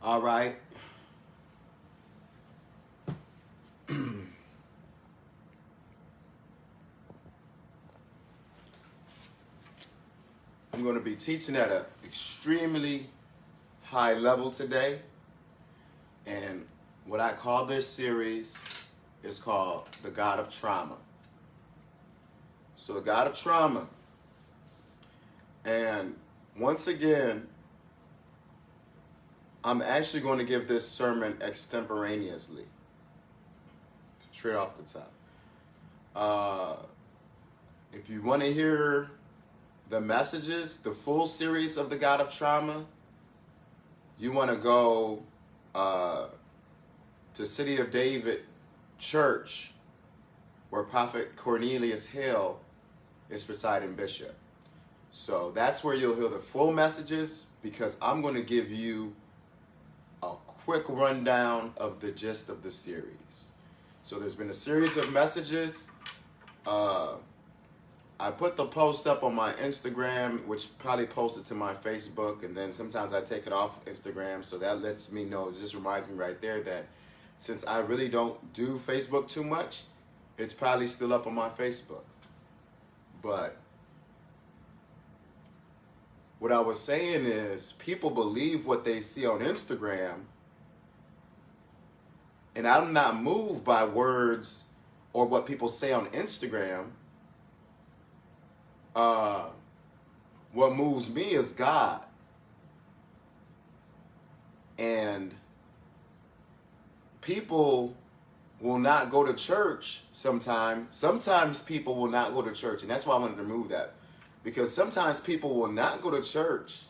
All right. I'm going to be teaching at an extremely high level today. And what I call this series is called The God of Trauma. So, the God of Trauma. And once again, I'm actually going to give this sermon extemporaneously, straight off the top. If you want to hear the messages, the full series of the God of Trauma, you want to go to City of David Church, where Prophet Cornelius Hill is presiding bishop. So that's where you'll hear the full messages, because I'm going to give you a quick rundown of the gist of the series. So there's been a series of messages. I put the post up on my Instagram, which probably posted to my Facebook, and then sometimes I take it off Instagram, so that lets me know, it just reminds me right there that since I really don't do Facebook too much, it's probably still up on my Facebook. But what I was saying is, people believe what they see on Instagram, and I'm not moved by words or what people say on Instagram. What moves me is God. And people will not go to church sometimes. Sometimes people will not go to church, and that's why I wanted to remove that. Because sometimes people will not go to church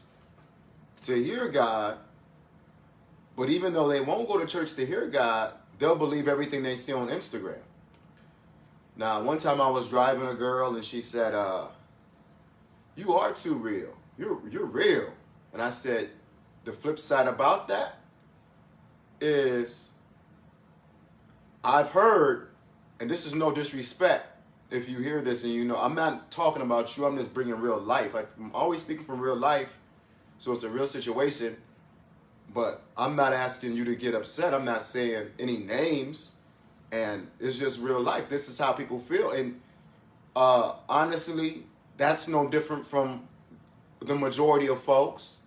to hear God, but even though they won't go to church to hear God, they'll believe everything they see on Instagram. Now, one time I was driving a girl, and she said, "You are too real. You're real." And I said, the flip side about that is, I've heard, and this is no disrespect if you hear this and you know, I'm not talking about you, I'm just bringing real life. I'm always speaking from real life, so it's a real situation, but I'm not asking you to get upset. I'm not saying any names, and it's just real life. This is how people feel, and honestly, that's no different from the majority of folks.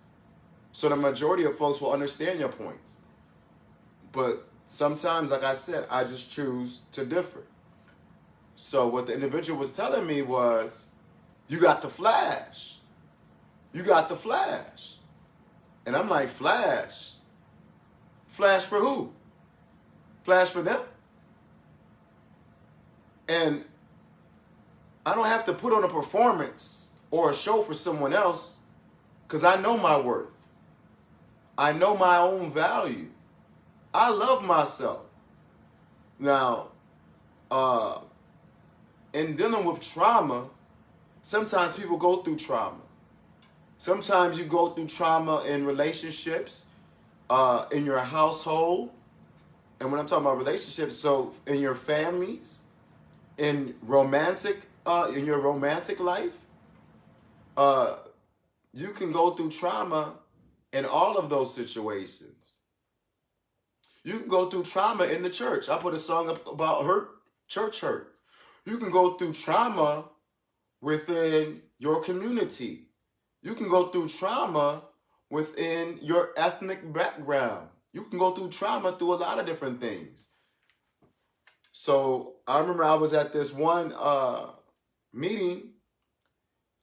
So the majority of folks will understand your points. But sometimes, like I said, I just choose to differ. So what the individual was telling me was, you got the flash. You got the flash. And I'm like, flash? Flash for who? Flash for them? And I don't have to put on a performance or a show for someone else, because I know my worth. I know my own value. I love myself. Now, in dealing with trauma, sometimes people go through trauma. Sometimes you go through trauma in relationships, in your household. And when I'm talking about relationships, so in your families, in your romantic life, you can go through trauma in all of those situations. You can go through trauma in the church. I put a song up about church hurt. You can go through trauma within your community. You can go through trauma within your ethnic background. You can go through trauma through a lot of different things. So I remember I was at this one meeting,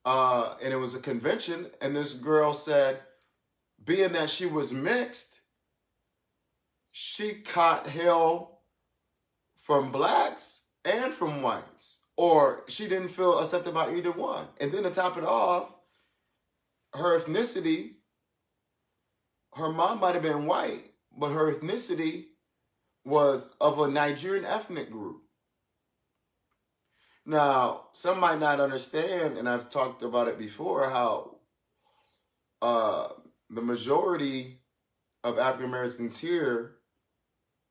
and it was a convention, and this girl said, being that she was mixed, she caught hell from blacks and from whites, or she didn't feel accepted by either one. And then to top it off, her ethnicity, her mom might have been white, but her ethnicity was of a Nigerian ethnic group. Now, some might not understand, and I've talked about it before, how the majority of African Americans here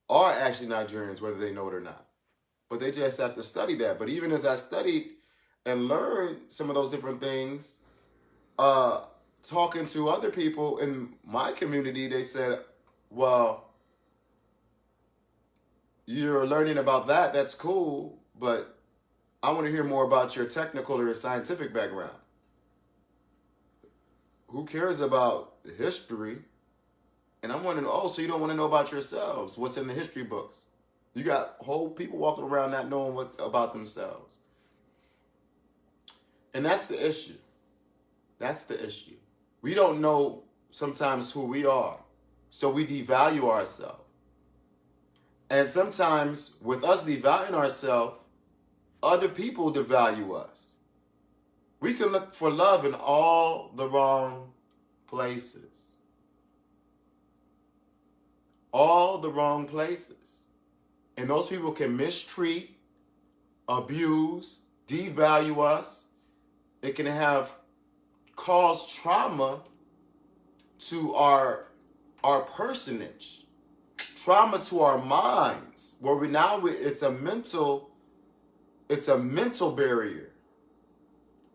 are actually Nigerians, whether they know it or not. But they just have to study that. But even as I studied and learned some of those different things, talking to other people in my community, they said, Well, you're learning about that. That's cool. But I want to hear more about your technical or scientific background. Who cares about history? And I'm wondering, oh, so you don't want to know about yourselves? What's in the history books? You got whole people walking around not knowing what about themselves. And that's the issue. That's the issue. We don't know sometimes who we are. So we devalue ourselves. And sometimes with us devaluing ourselves, other people devalue us. We can look for love in all the wrong places. All the wrong places. And those people can mistreat, abuse, devalue us. It can have caused trauma to our personage, trauma to our minds, where it's a mental barrier.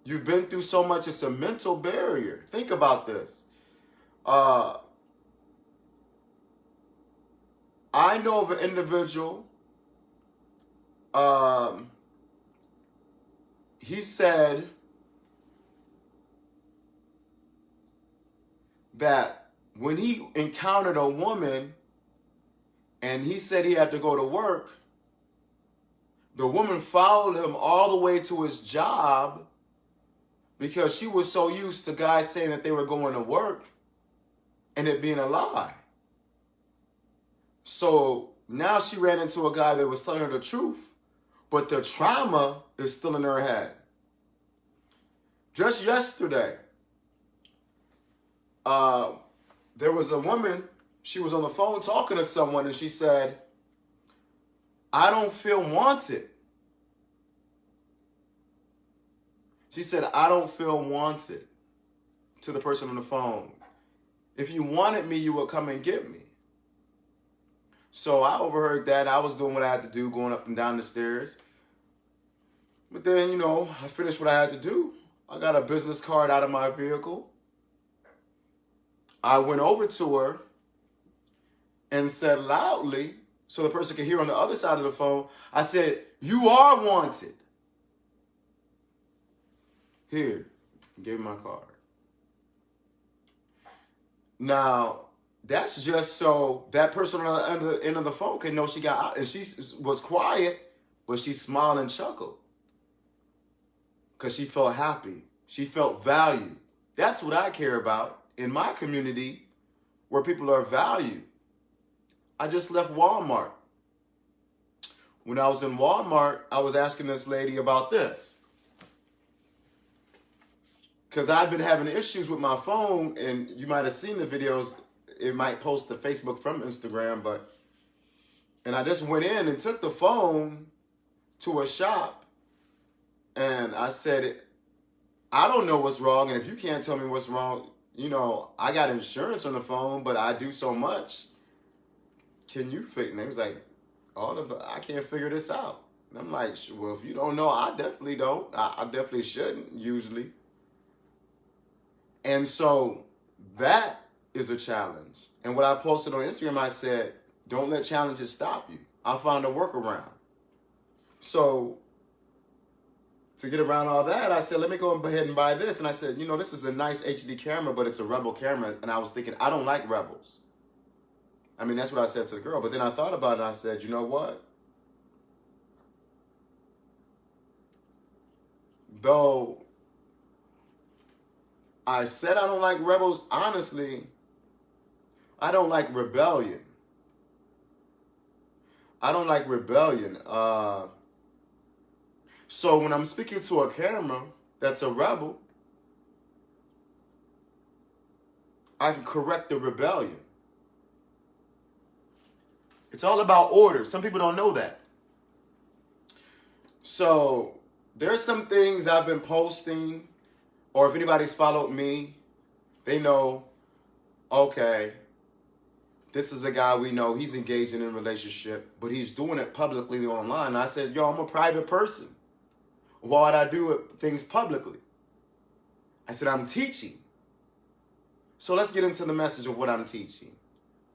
You've been through so much, it's a mental barrier. Think about this. I know of an individual. He said that when he encountered a woman and he said he had to go to work, the woman followed him all the way to his job because she was so used to guys saying that they were going to work and it being a lie. So now she ran into a guy that was telling her the truth, but the trauma is still in her head. Just yesterday, there was a woman, she was on the phone talking to someone and she said, I don't feel wanted. She said, I don't feel wanted, to the person on the phone. If you wanted me, you would come and get me. So I overheard that. I was doing what I had to do, going up and down the stairs. But then, I finished what I had to do. I got a business card out of my vehicle. I went over to her and said loudly, so the person could hear on the other side of the phone, I said, you are wanted. Here, gave me my card. Now, that's just so that person on the end of the phone can know she got out. And she was quiet, but she smiled and chuckled. Because she felt happy. She felt valued. That's what I care about in my community, where people are valued. I just left Walmart. When I was in Walmart, I was asking this lady about this. Because I've been having issues with my phone, and you might have seen the videos. It might post to Facebook from Instagram, and I just went in and took the phone to a shop, and I said, I don't know what's wrong, and if you can't tell me what's wrong, I got insurance on the phone, but I do so much. Can you fix it? And they was like, I can't figure this out. And I'm like, well, if you don't know, I definitely don't. I definitely shouldn't, usually. And so that is a challenge. And what I posted on Instagram, I said, don't let challenges stop you. I found a workaround. So to get around all that, I said, let me go ahead and buy this. And I said, this is a nice HD camera, but it's a Rebel camera. And I was thinking, I don't like Rebels. I mean, that's what I said to the girl. But then I thought about it and I said, you know what? Though I said I don't like Rebels, honestly, I don't like rebellion. I don't like rebellion. So when I'm speaking to a camera that's a rebel, I can correct the rebellion. It's all about order. Some people don't know that. So there's some things I've been posting, or if anybody's followed me, they know, okay, this is a guy we know, he's engaging in a relationship, but he's doing it publicly online. And I said, yo, I'm a private person. Why would I do things publicly? I said, I'm teaching. So let's get into the message of what I'm teaching.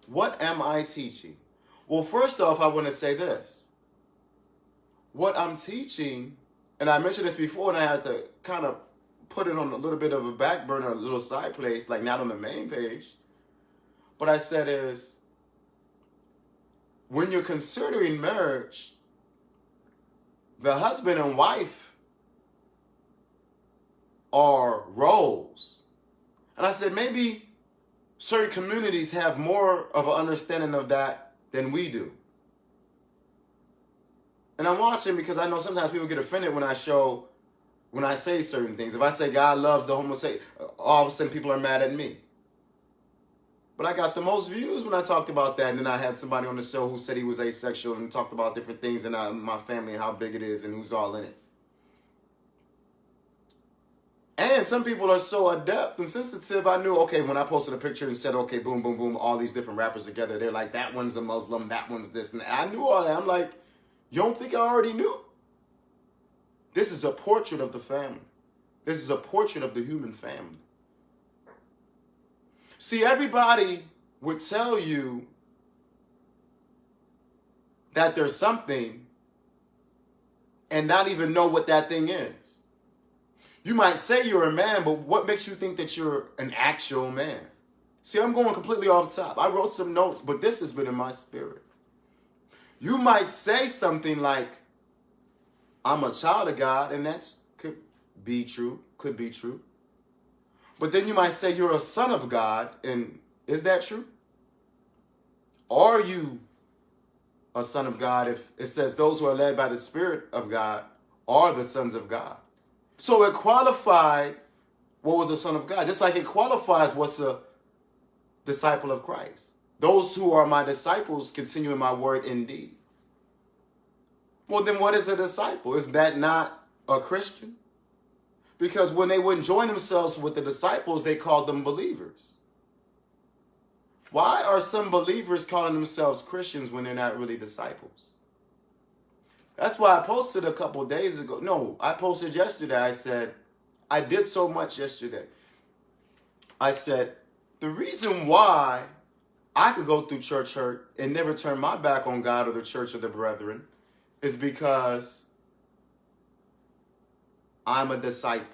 What am I teaching? Well, first off, I want to say this. What I'm teaching, and I mentioned this before, and I had to kind of put it on a little bit of a back burner, a little side place, like not on the main page. What I said is, when you're considering marriage, the husband and wife are roles. And I said, maybe certain communities have more of an understanding of that than we do. And I'm watching because I know sometimes people get offended when I say certain things. If I say God loves the homosexual, all of a sudden people are mad at me. But I got the most views when I talked about that. And then I had somebody on the show who said he was asexual and talked about different things in my family and how big it is and who's all in it. And some people are so adept and sensitive. I knew, okay, when I posted a picture and said, okay, boom, boom, boom, all these different rappers together, they're like, that one's a Muslim, that one's this. And I knew all that. I'm like, you don't think I already knew? This is a portrait of the family. This is a portrait of the human family. See, everybody would tell you that there's something and not even know what that thing is. You might say you're a man, but what makes you think that you're an actual man? See, I'm going completely off top. I wrote some notes, but this has been in my spirit. You might say something like, I'm a child of God, and that could be true, could be true. But then you might say you're a son of God, and is that true? Are you a son of God if it says those who are led by the Spirit of God are the sons of God? So it qualified what was a son of God, just like it qualifies what's a disciple of Christ. Those who are my disciples continue in my word indeed. Well, then what is a disciple? Is that not a Christian? Because when they wouldn't join themselves with the disciples, they called them believers. Why are some believers calling themselves Christians when they're not really disciples? That's why I posted a couple days ago. No, I posted yesterday. I said, I did so much yesterday. I said, the reason why I could go through church hurt and never turn my back on God or the church or the brethren is because I'm a disciple.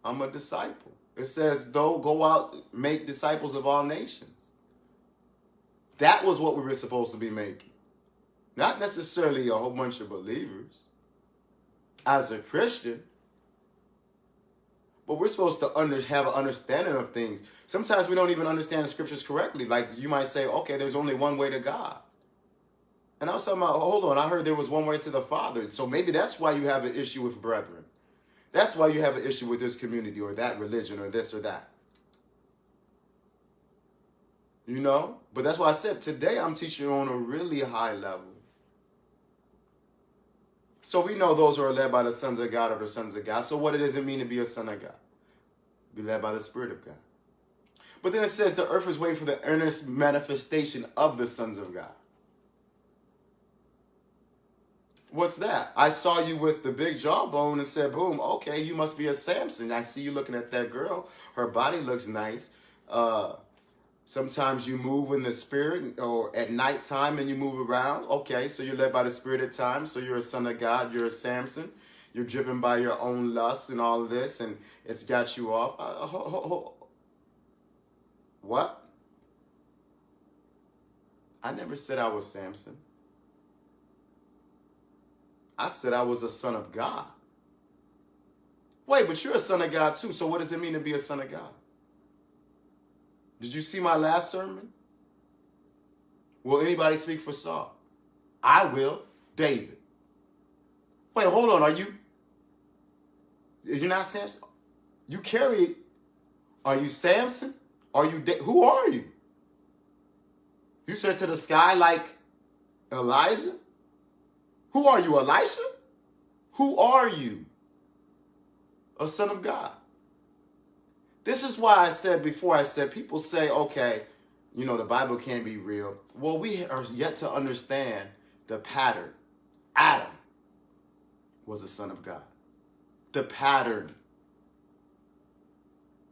I'm a disciple. It says, though, go out, make disciples of all nations. That was what we were supposed to be making. Not necessarily a whole bunch of believers as a Christian, but we're supposed to have an understanding of things. Sometimes we don't even understand the scriptures correctly. Like you might say, okay, there's only one way to God. And I was talking about, hold on, I heard there was one way to the Father. So maybe that's why you have an issue with brethren. That's why you have an issue with this community or that religion or this or that. You know? But that's why I said today I'm teaching on a really high level. So we know those who are led by the sons of God are the sons of God. So what does it mean to be a son of God? Be led by the Spirit of God. But then it says the earth is waiting for the earnest manifestation of the sons of God. What's that? I saw you with the big jawbone and said, boom, okay, you must be a Samson. I see you looking at that girl. Her body looks nice. Sometimes you move in the spirit or at nighttime and you move around. Okay, so you're led by the Spirit at times. So you're a son of God. You're a Samson. You're driven by your own lusts and all of this, and it's got you off. What? I never said I was Samson. I said I was a son of God. Wait, but you're a son of God too. So what does it mean to be a son of God? Did you see my last sermon? Will anybody speak for Saul? I will. David. Wait, hold on. You're not Samson? You carry, are you Samson? Are you, who are you? You said to the sky like Elijah? Who are you, Elisha? Who are you? A son of God. This is why I said before, I said people say, okay, you know, the Bible can't be real. Well, we are yet to understand the pattern. Adam was a son of God. The pattern.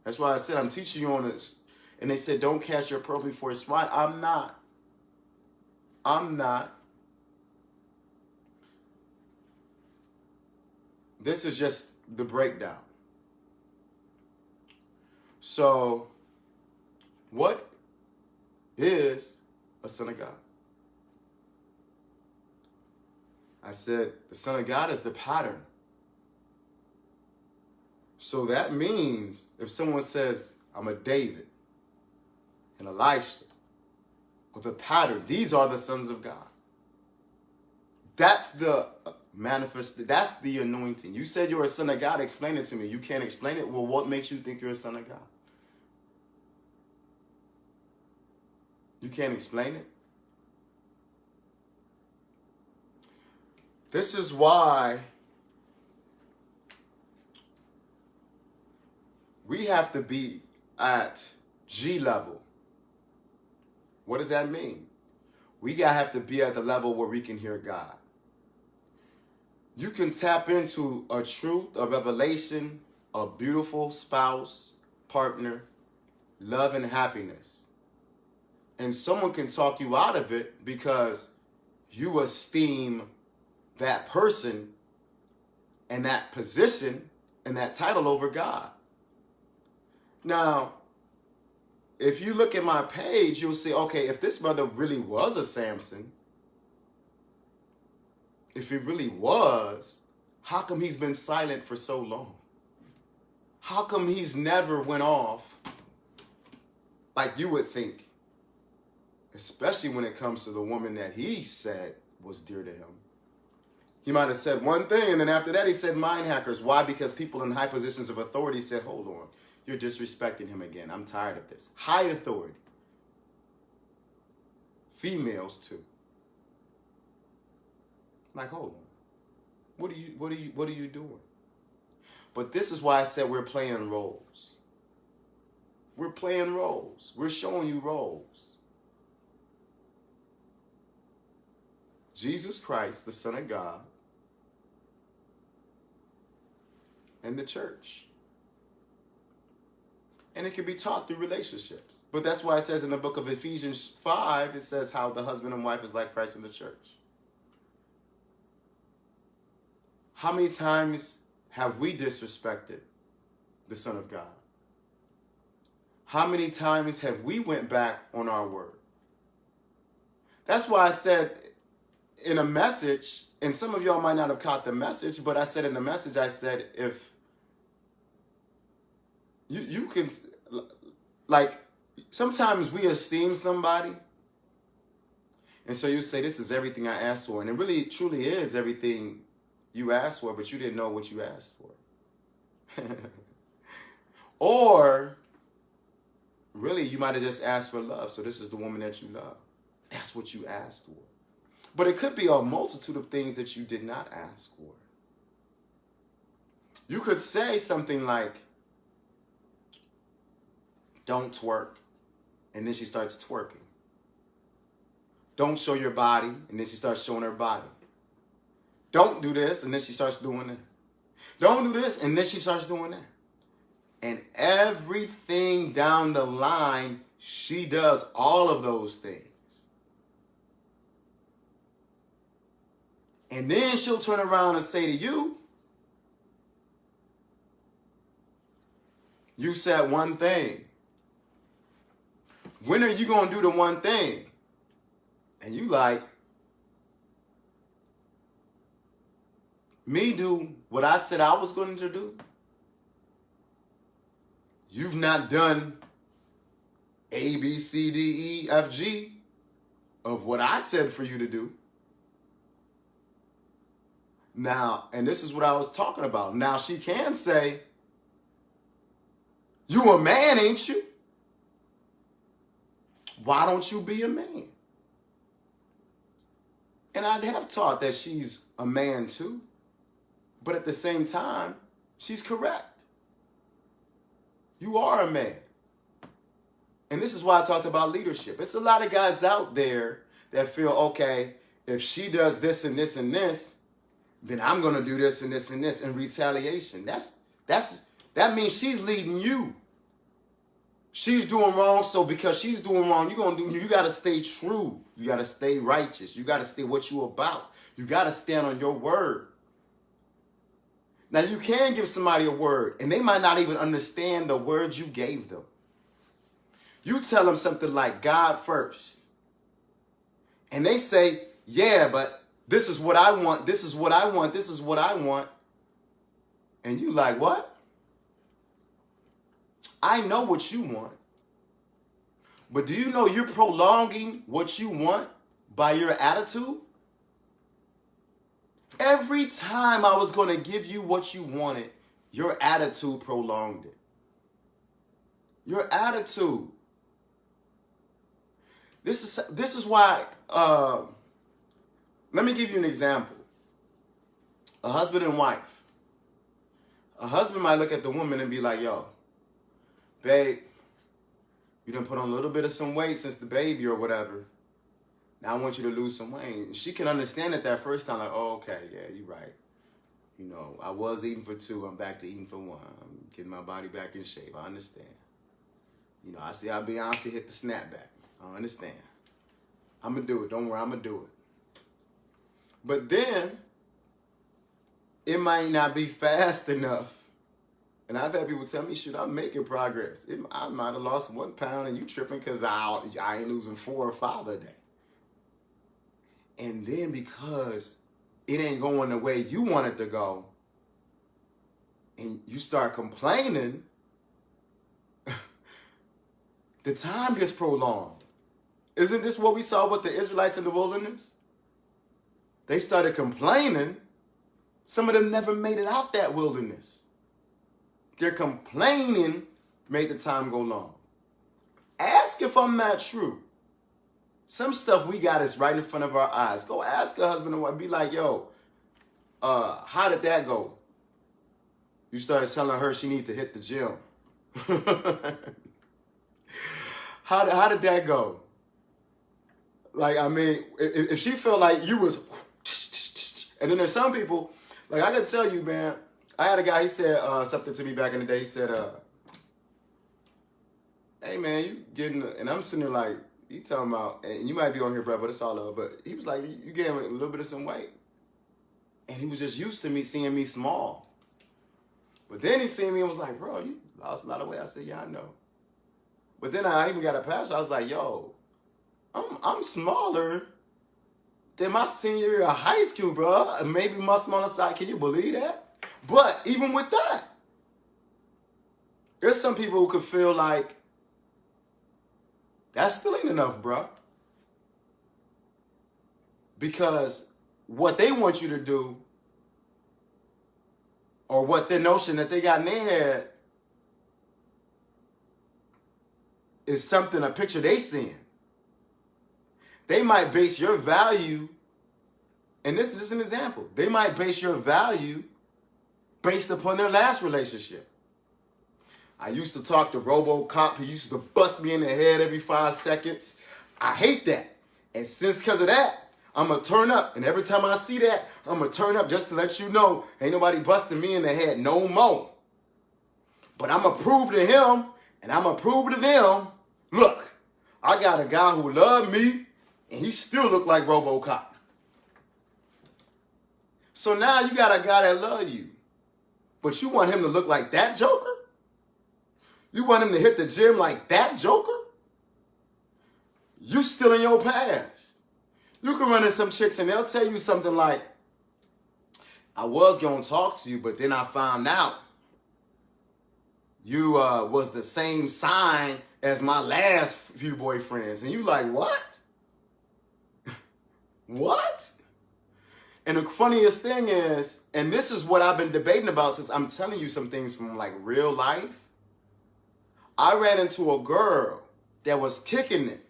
That's why I said I'm teaching you on this. And they said, don't cast your pearl before swine. I'm not. I'm not. This is just the breakdown. So, what is a son of God? I said the son of God is the pattern. So that means if someone says, I'm a David, and Elisha, or the pattern, these are the sons of God. That's the that's the anointing. You said you're a son of God. Explain it to me. You can't explain it. Well, what makes you think you're a son of God? You can't explain it. This is why we have to be at G level. What does that mean? We have to be at the level where we can hear God. You can tap into a truth, a revelation, a beautiful spouse, partner, love and happiness. And someone can talk you out of it because you esteem that person and that position and that title over God. Now, if you look at my page, you'll see, okay, if this brother really was a Samson, if he really was, how come he's been silent for so long? How come he's never went off like you would think? Especially when it comes to the woman that he said was dear to him. He might have said one thing, and then after that he said mind hackers. Why? Because people in high positions of authority said, hold on, you're disrespecting him again. I'm tired of this. High authority. Females too. Like, hold on. What are you doing? But this is why I said we're playing roles. We're playing roles. We're showing you roles. Jesus Christ, the Son of God, and the church. And it can be taught through relationships. But that's why it says in the book of Ephesians 5, it says how the husband and wife is like Christ in the church. How many times have we disrespected the Son of God? How many times have we went back on our word? That's why I said in a message, and some of y'all might not have caught the message, but I said in the message, I said, if you can, like, sometimes we esteem somebody, and so you say, this is everything I asked for, and it really truly is everything you asked for, but you didn't know what you asked for. Or really, you might have just asked for love. So this is the woman that you love. That's what you asked for. But it could be a multitude of things that you did not ask for. You could say something like, don't twerk. And then she starts twerking. Don't show your body. And then she starts showing her body. Don't do this, and then she starts doing that. Don't do this, and then she starts doing that. And everything down the line, she does all of those things. And then she'll turn around and say to you, you said one thing. When are you going to do the one thing? And you like, me do what I said I was going to do? You've not done A, B, C, D, E, F, G of what I said for you to do. Now, and this is what I was talking about. Now she can say, you a man, ain't you? Why don't you be a man? And I'd have taught that she's a man too. But at the same time, she's correct. You are a man. And this is why I talked about leadership. It's a lot of guys out there that feel, okay, if she does this and this and this, then I'm going to do this and this and this in retaliation. That means she's leading you. She's doing wrong, so because she's doing wrong, you gotta stay true. You gotta stay righteous. You gotta stay what you about. You gotta stand on your word. Now you can give somebody a word, and they might not even understand the words you gave them. You tell them something like God first. And they say, yeah, but this is what I want, this is what I want, this is what I want. And you like, what? I know what you want. But do you know you're prolonging what you want by your attitude? Every time I was going to give you what you wanted, your attitude prolonged it. Your attitude. This is why, let me give you an example. A husband and wife. A husband might look at the woman and be like, yo, babe, you done put on a little bit of some weight since the baby or whatever. Now I want you to lose some weight. She can understand it that first time, like, oh, okay, yeah, you're right. You know, I was eating for 2, I'm back to eating for 1. I'm getting my body back in shape. I understand. You know, I see how Beyonce hit the snapback. I understand. I'm going to do it. Don't worry, I'm going to do it. But then, it might not be fast enough. And I've had people tell me, shoot, I'm making progress. I might have lost 1 pound and you tripping because I ain't losing 4 or 5 a day. And then because it ain't going the way you want it to go, and you start complaining, the time gets prolonged. Isn't this what we saw with the Israelites in the wilderness? They started complaining. Some of them never made it out that wilderness. Their complaining made the time go long. Ask if I'm not true. Some stuff we got is right in front of our eyes. Go ask a husband and wife. Be like, yo, how did that go? You started telling her she need to hit the gym. How did that go? Like, I mean, if she felt like you was, and then there's some people, like I can tell you, man, I had a guy, he said something to me back in the day. He said, hey man, you getting, and I'm sitting there like, you talking about, and you might be on here, bro, but it's all love. But he was like, you gained a little bit of some weight. And he was just used to me seeing me small. But then he seen me and was like, bro, you lost a lot of weight. I said, yeah, I know. But then I even got a pastor. I was like, yo, I'm smaller than my senior year of high school, bro. And maybe my smaller side. Can you believe that? But even with that, there's some people who could feel like that still ain't enough, bro. Because what they want you to do, or what the notion that they got in their head, is something, a picture they seeing. They might base your value, and this is just an example, they might base your value based upon their last relationship. I used to talk to RoboCop. He used to bust me in the head every 5 seconds. I hate that. And since because of that, I'm going to turn up. And every time I see that, I'm going to turn up just to let you know, ain't nobody busting me in the head no more. But I'm going to prove to him, and I'm going to prove to them, look, I got a guy who loved me, and he still look like RoboCop. So now you got a guy that love you, but you want him to look like that Joker? You want him to hit the gym like that Joker? You still in your past. You can run into some chicks and they'll tell you something like, I was going to talk to you, but then I found out you was the same sign as my last few boyfriends. And you like, what? What? And the funniest thing is, and this is what I've been debating about since I'm telling you some things from like real life. I ran into a girl that was kicking it,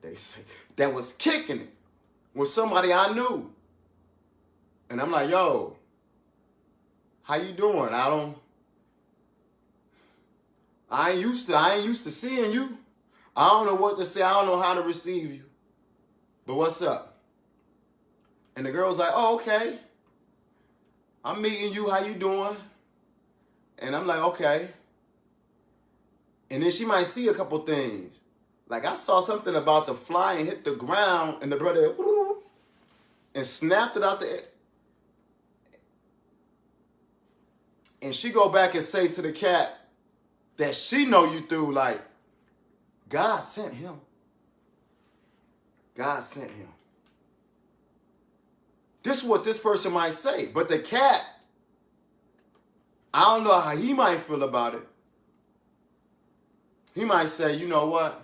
they say, that was kicking it with somebody I knew. And I'm like, yo, how you doing? I ain't used to seeing you. I don't know what to say. I don't know how to receive you. But what's up? And the girl was like, oh, okay. I'm meeting you. How you doing? And I'm like, okay. And then she might see a couple things. Like I saw something about the fly and hit the ground and the brother and snapped it out the air. And she go back and say to the cat that she know you through, like, God sent him. God sent him. This is what this person might say. But the cat, I don't know how he might feel about it. He might say, you know what?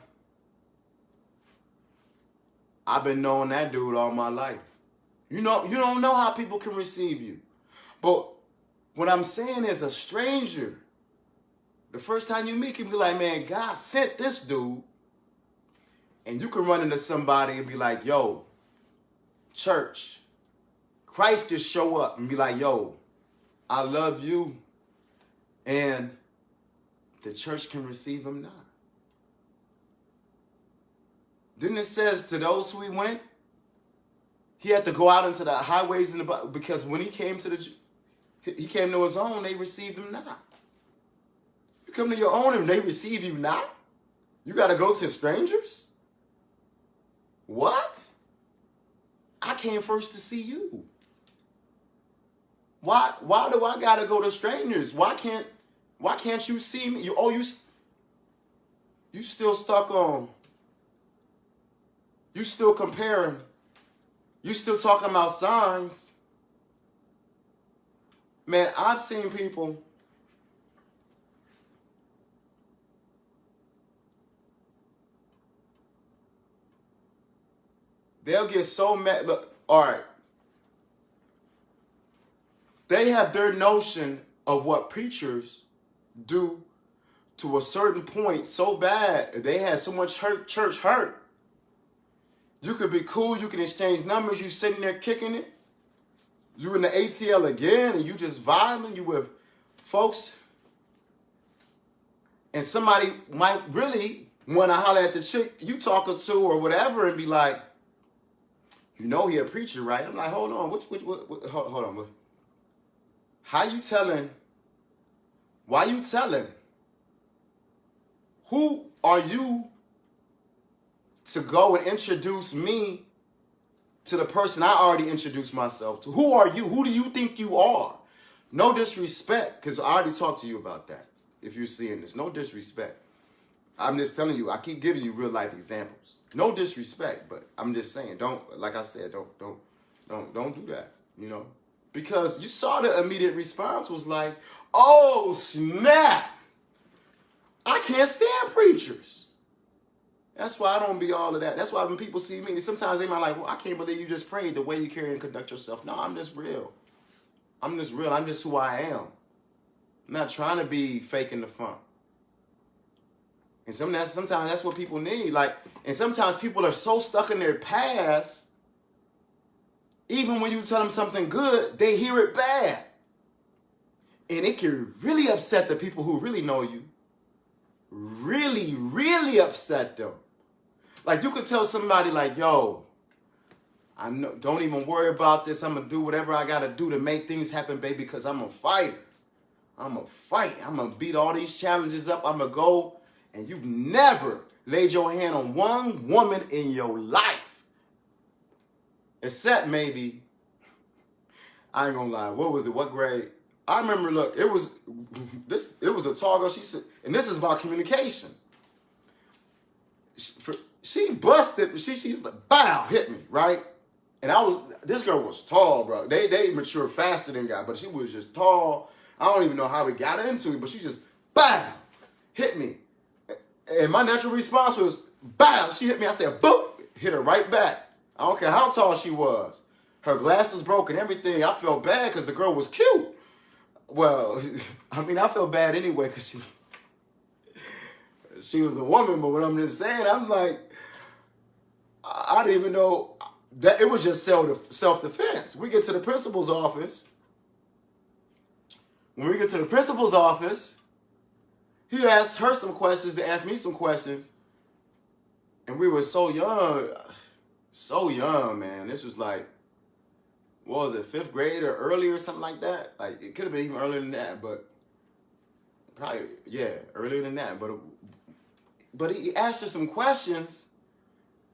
I've been knowing that dude all my life. You don't know how people can receive you. But what I'm saying is a stranger, the first time you meet can be like, man, God sent this dude. And you can run into somebody and be like, yo, church, Christ just show up and be like, yo, I love you. And the church can receive him not. Didn't it says to those who he went, he had to go out into the highways because when he came to he came to his own, they received him not. You come to your own and they receive you not? You got to go to strangers? What? I came first to see you. Why do I got to go to strangers? Why can't you see me? You still stuck on. You still comparing. You still talking about signs. Man, I've seen people. They'll get so mad. Look, all right. They have their notion of what preachers do to a certain point so bad. They had so much church hurt. You could be cool. You can exchange numbers. You sitting there kicking it. You in the ATL again, and you just vibing. You with folks, and somebody might really want to holler at the chick you talking to or whatever, and be like, you know he a preacher, right? I'm like, hold on, hold on. How you telling? Why you telling? Who are you to go and introduce me to the person I already introduced myself to? Who are you? Who do you think you are? No disrespect, because I already talked to you about that. If you're seeing this, no disrespect. I'm just telling you, I keep giving you real life examples. No disrespect, but I'm just saying, don't, like I said, don't do that, you know? Because you saw the immediate response was like, oh, snap. I can't stand preachers. That's why I don't be all of that. That's why when people see me, sometimes they might like, well, I can't believe you just prayed the way you carry and conduct yourself. No, I'm just real. I'm just real. I'm just who I am. I'm not trying to be fake in the front. And sometimes that's what people need. Like, and sometimes people are so stuck in their past, even when you tell them something good, they hear it bad. And it can really upset the people who really know you. Really, really upset them. Like you could tell somebody like, yo, don't even worry about this. I'm going to do whatever I got to do to make things happen, baby, because I'm a fighter. I'm going to fight. I'm going to beat all these challenges up. I'm going to go. And you've never laid your hand on one woman in your life. Except maybe, I ain't going to lie, what was it? What grade? I remember, look, it was a tall girl. She said, and this is about communication. She busted, she's like, bow, hit me, right? And this girl was tall, bro. They mature faster than guy, but she was just tall. I don't even know how we got into it, but she just, bow, hit me. And my natural response was, bow, she hit me. I said, boop, hit her right back. I don't care how tall she was. Her glasses broke and everything. I felt bad because the girl was cute. Well, I mean, I felt bad anyway because she was a woman, but what I'm just saying, I'm like, I didn't even know that it was just self-defense. We get to the principal's office. When we get to the principal's office, he asked her some questions, they asked me some questions, and we were so young, man. This was like, what was it, 5th grade or earlier or something like that? Like, it could have been even earlier than that, but probably, yeah, earlier than that. But he asked her some questions,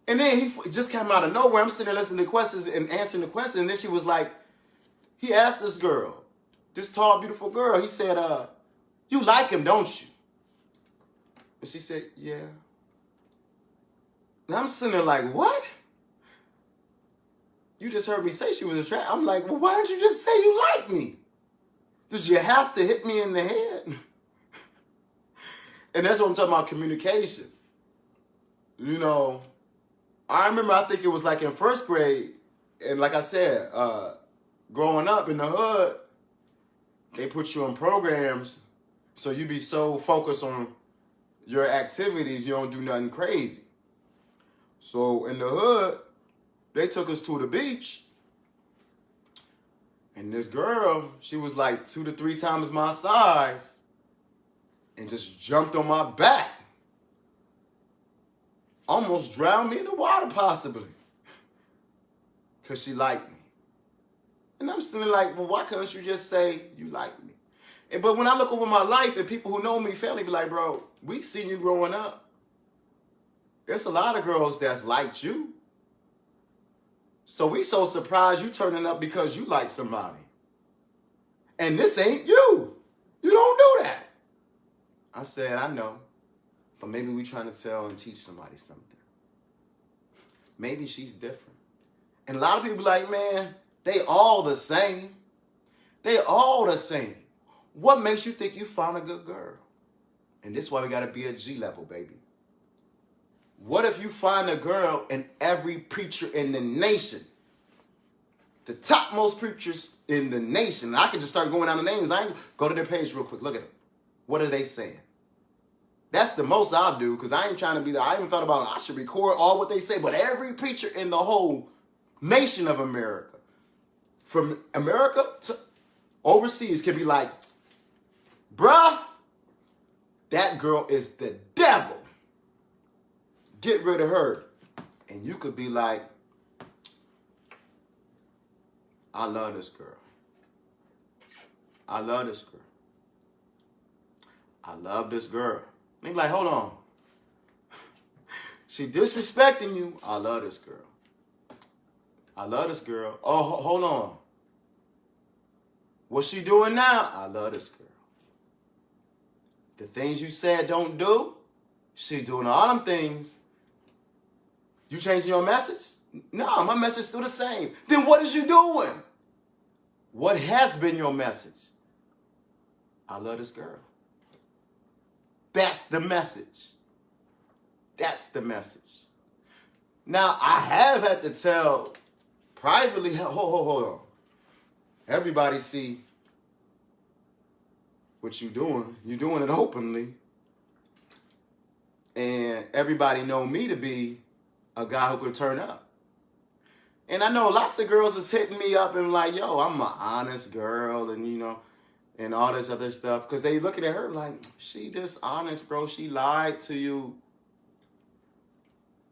and then he just came out of nowhere. I'm sitting there listening to questions and answering the questions, and then she was like, he asked this girl, this tall, beautiful girl, he said, you like him, don't you? And she said, yeah. And I'm sitting there like, what? You just heard me say she was attractive. I'm like, well, why didn't you just say you like me? Did you have to hit me in the head? And that's what I'm talking about, communication. You know, I remember, I think it was like in first grade, and like I said, growing up in the hood, they put you in programs so you be so focused on your activities, you don't do nothing crazy. So in the hood, they took us to the beach, and this girl, she was like 2 to 3 times my size, and just jumped on my back. Almost drowned me in the water, possibly, because she liked me. And I'm still like, well, why couldn't you just say you like me? But when I look over my life, and people who know me, family, be like, bro, we seen you growing up. There's a lot of girls that's liked you. So we so surprised you turning up because you like somebody. And this ain't you. You don't do that. I said, I know. But maybe we trying to tell and teach somebody something. Maybe she's different. And a lot of people be like, man, they all the same. They all the same. What makes you think you found a good girl? And this is why we got to be at G level, baby. What if you find a girl and every preacher in the nation, the topmost preachers in the nation, I can just start going down the names. Go to their page real quick. Look at them. What are they saying? That's the most I'll do, because I ain't trying to be I even thought about, I should record all what they say, but every preacher in the whole nation of America, from America to overseas, can be like, bruh, that girl is the devil. Get rid of her. And you could be like, I love this girl. I love this girl. I love this girl. They be like, hold on. She disrespecting you. I love this girl. I love this girl. Oh, hold on. What's she doing now? I love this girl. The things you said don't do, she doing all them things. You changing your message? No, my message is still the same. Then what is you doing? What has been your message? I love this girl. That's the message. That's the message. Now, I have had to tell privately, hold on. Everybody see what you doing. You're doing it openly. And everybody know me to be a guy who could turn up. And I know lots of girls is hitting me up and like, yo, I'm an honest girl, and you know, and all this other stuff. Because they looking at her like, she dishonest, bro. She lied to you.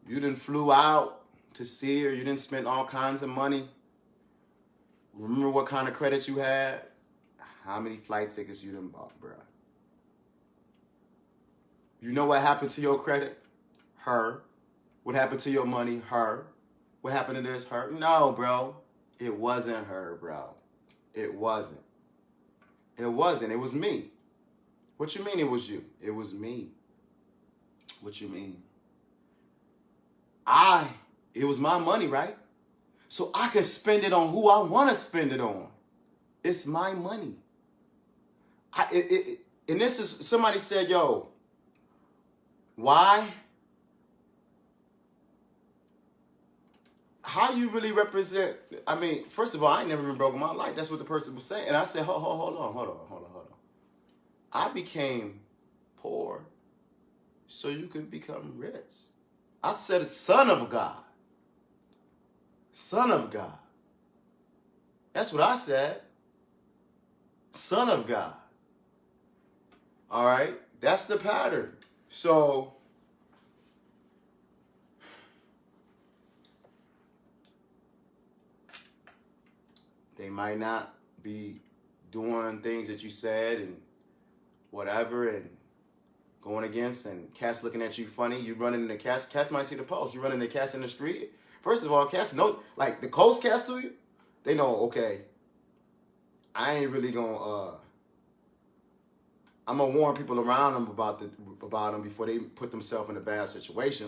You done flew out to see her. You didn't spend all kinds of money. Remember what kind of credit you had? How many flight tickets you done bought, bro? You know what happened to your credit? Her. What happened to your money? Her. What happened to this? Her. No, bro. It wasn't her, bro. It wasn't. It wasn't. It was me. What you mean it was you? It was me. What you mean? It was my money, right? So I can spend it on who I want to spend it on. It's my money. And this is, somebody said, yo, why? How you really represent, I mean, first of all, I ain't never been broke in my life. That's what the person was saying. And I said, hold on. I became poor so you could become rich. I said, son of God. Son of God. That's what I said. Son of God. All right? That's the pattern. So, they might not be doing things that you said and whatever and going against, and cats looking at you funny, you running into cats. Cats might see the post. You running into cats in the street. First of all, cats know, like the close cats to you, they know, okay, I ain't really gonna, I'm gonna warn people around them about them before they put themselves in a bad situation.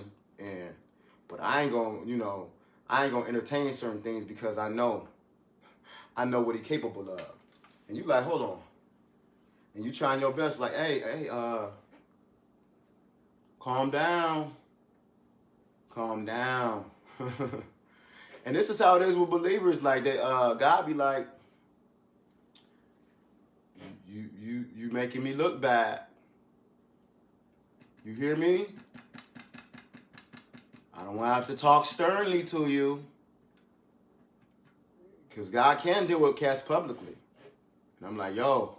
But I ain't gonna, I ain't gonna entertain certain things because I know what he capable of. And you like, hold on. And you trying your best, like, hey, calm down. Calm down. And this is how it is with believers. Like God be like, you making me look bad. You hear me? I don't want to have to talk sternly to you. Because God can deal with cats publicly. And I'm like, yo,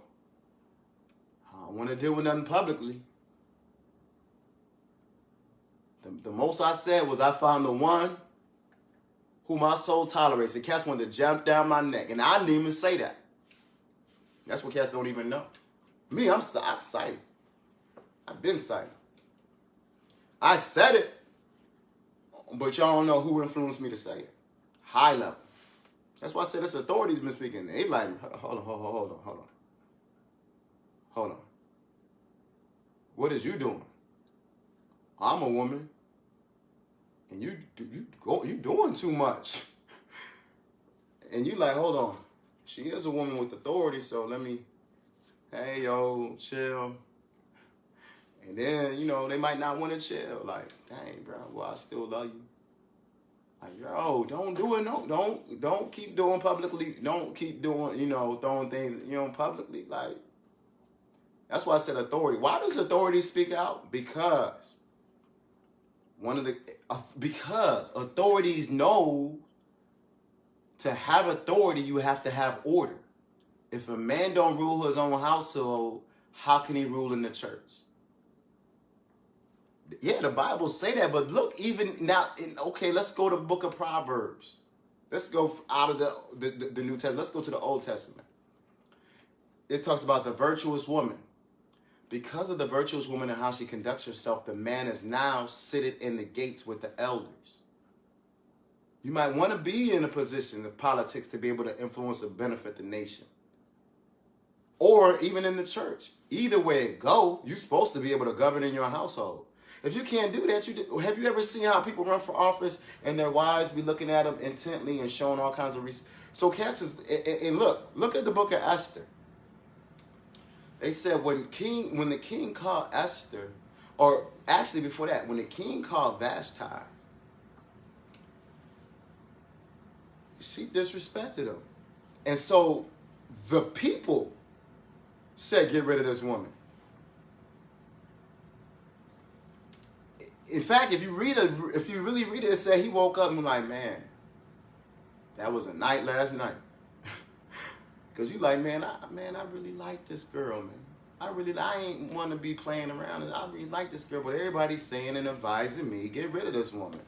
I don't want to deal with nothing publicly. The most I said was I found the one who my soul tolerates. The cats wanted to jump down my neck. And I didn't even say that. That's what cats don't even know. Me, I'm silent. I've been silent. I said it, but y'all don't know who influenced me to say it. High level. That's why I said this authority's been speaking. They like, hold on. What is you doing? I'm a woman, and you doing too much. And you like, hold on. She is a woman with authority, so let me, hey, yo, chill. And then, they might not want to chill. Like, dang, bro, well, I still love you. Like, yo, don't do it. No, don't keep doing publicly. Don't keep doing, throwing things, publicly. Like, that's why I said authority. Why does authority speak out? Because authorities know to have authority, you have to have order. If a man don't rule his own household, how can he rule in the church? Yeah, the Bible say that, but look, even now, let's go to the book of Proverbs. Let's go out of the New Testament. Let's go to the Old Testament. It talks about the virtuous woman. Because of the virtuous woman and how she conducts herself, the man is now seated in the gates with the elders. You might want to be in a position of politics to be able to influence and benefit the nation. Or even in the church. Either way it go, you're supposed to be able to govern in your household. If you can't do that, have you ever seen how people run for office and their wives be looking at them intently and showing all kinds of reasons? So cats is, and look at the book of Esther. They said when the king called Esther, or actually before that, when the king called Vashti, she disrespected him. And so the people said, get rid of this woman. In fact, if you really read it, it said he woke up and was like, man, that was a night last night. Because you like, man, I really like this girl, man. I ain't want to be playing around. I really like this girl, but everybody's saying and advising me, get rid of this woman.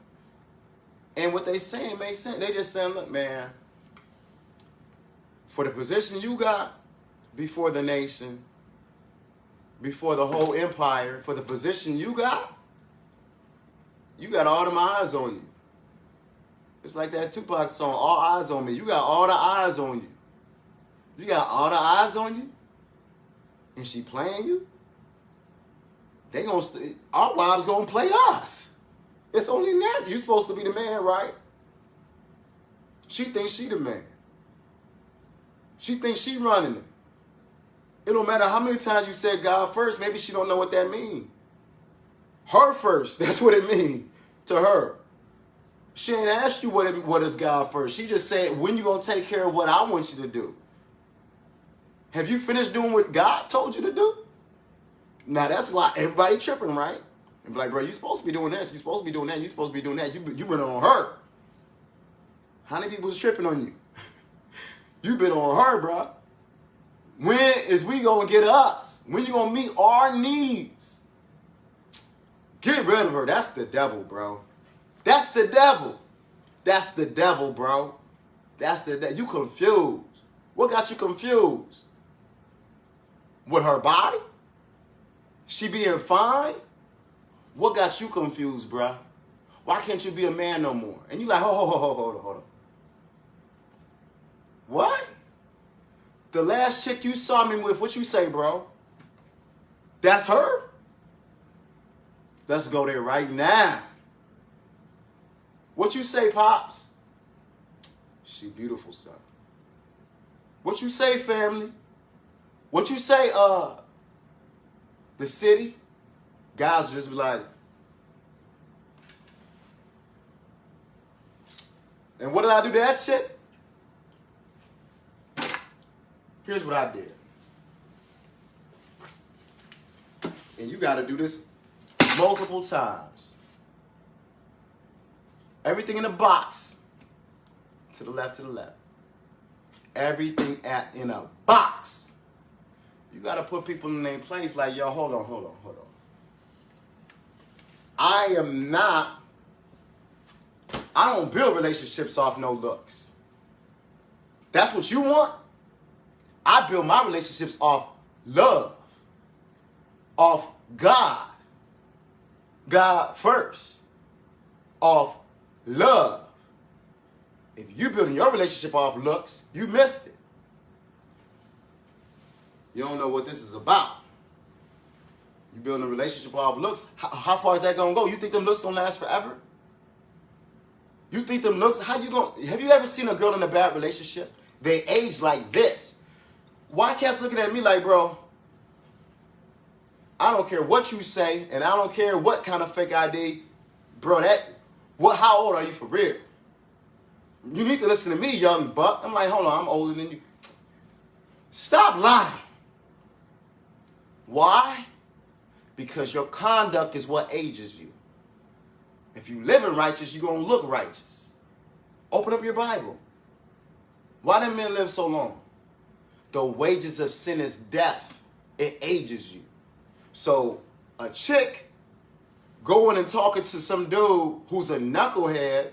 And what they saying makes sense. They just saying, look, man, for the position you got before the nation, before the whole empire, for the position you got all them eyes on you. It's like that Tupac song, All Eyes on Me. You got all the eyes on you. You got all the eyes on you? And she playing you? Our wives gonna play us. It's only natural. You're supposed to be the man, right? She thinks she the man. She thinks she running it. It don't matter how many times you said God first, maybe she don't know what that means. Her first, that's what it means to her. She ain't asked you what is God first. She just said, when you gonna take care of what I want you to do? Have you finished doing what God told you to do? Now that's why everybody tripping, right? And be like, bro, you supposed to be doing this. You supposed to be doing that. You supposed to be doing that. You been on her. How many people is tripping on you? You been on her, bro. When is we gonna get us? When you gonna meet our needs? Get rid of her. That's the devil, bro. That's the devil. That's the devil, bro. That's the devil. You confused. What got you confused? With her body? She being fine? What got you confused, bruh? Why can't you be a man no more? And you like, hold on. What? The last chick you saw me with, what you say, bro? That's her? Let's go there right now. What you say, Pops? She beautiful, son. What you say, family? What you say, the city? Guys just be like, and what did I do to that shit? Here's what I did. And you got to do this multiple times. Everything in a box. To the left, to the left. Everything in a box. You got to put people in their place like, yo, hold on. I don't build relationships off no looks. That's what you want? I build my relationships off love. Off God. God first. Off love. If you building your relationship off looks, you missed it. You don't know what this is about. You building a relationship off looks. How far is that gonna go? You think them looks gonna last forever? You think them looks? Have you ever seen a girl in a bad relationship? They age like this. Why cats looking at me like, bro? I don't care what you say, and I don't care what kind of fake ID, bro. How old are you for real? You need to listen to me, young buck. I'm like, hold on, I'm older than you. Stop lying. Why? Because your conduct is what ages you. If you living righteous, you're going to look righteous. Open up your Bible. Why do men live so long? The wages of sin is death. It ages you. So a chick going and talking to some dude who's a knucklehead,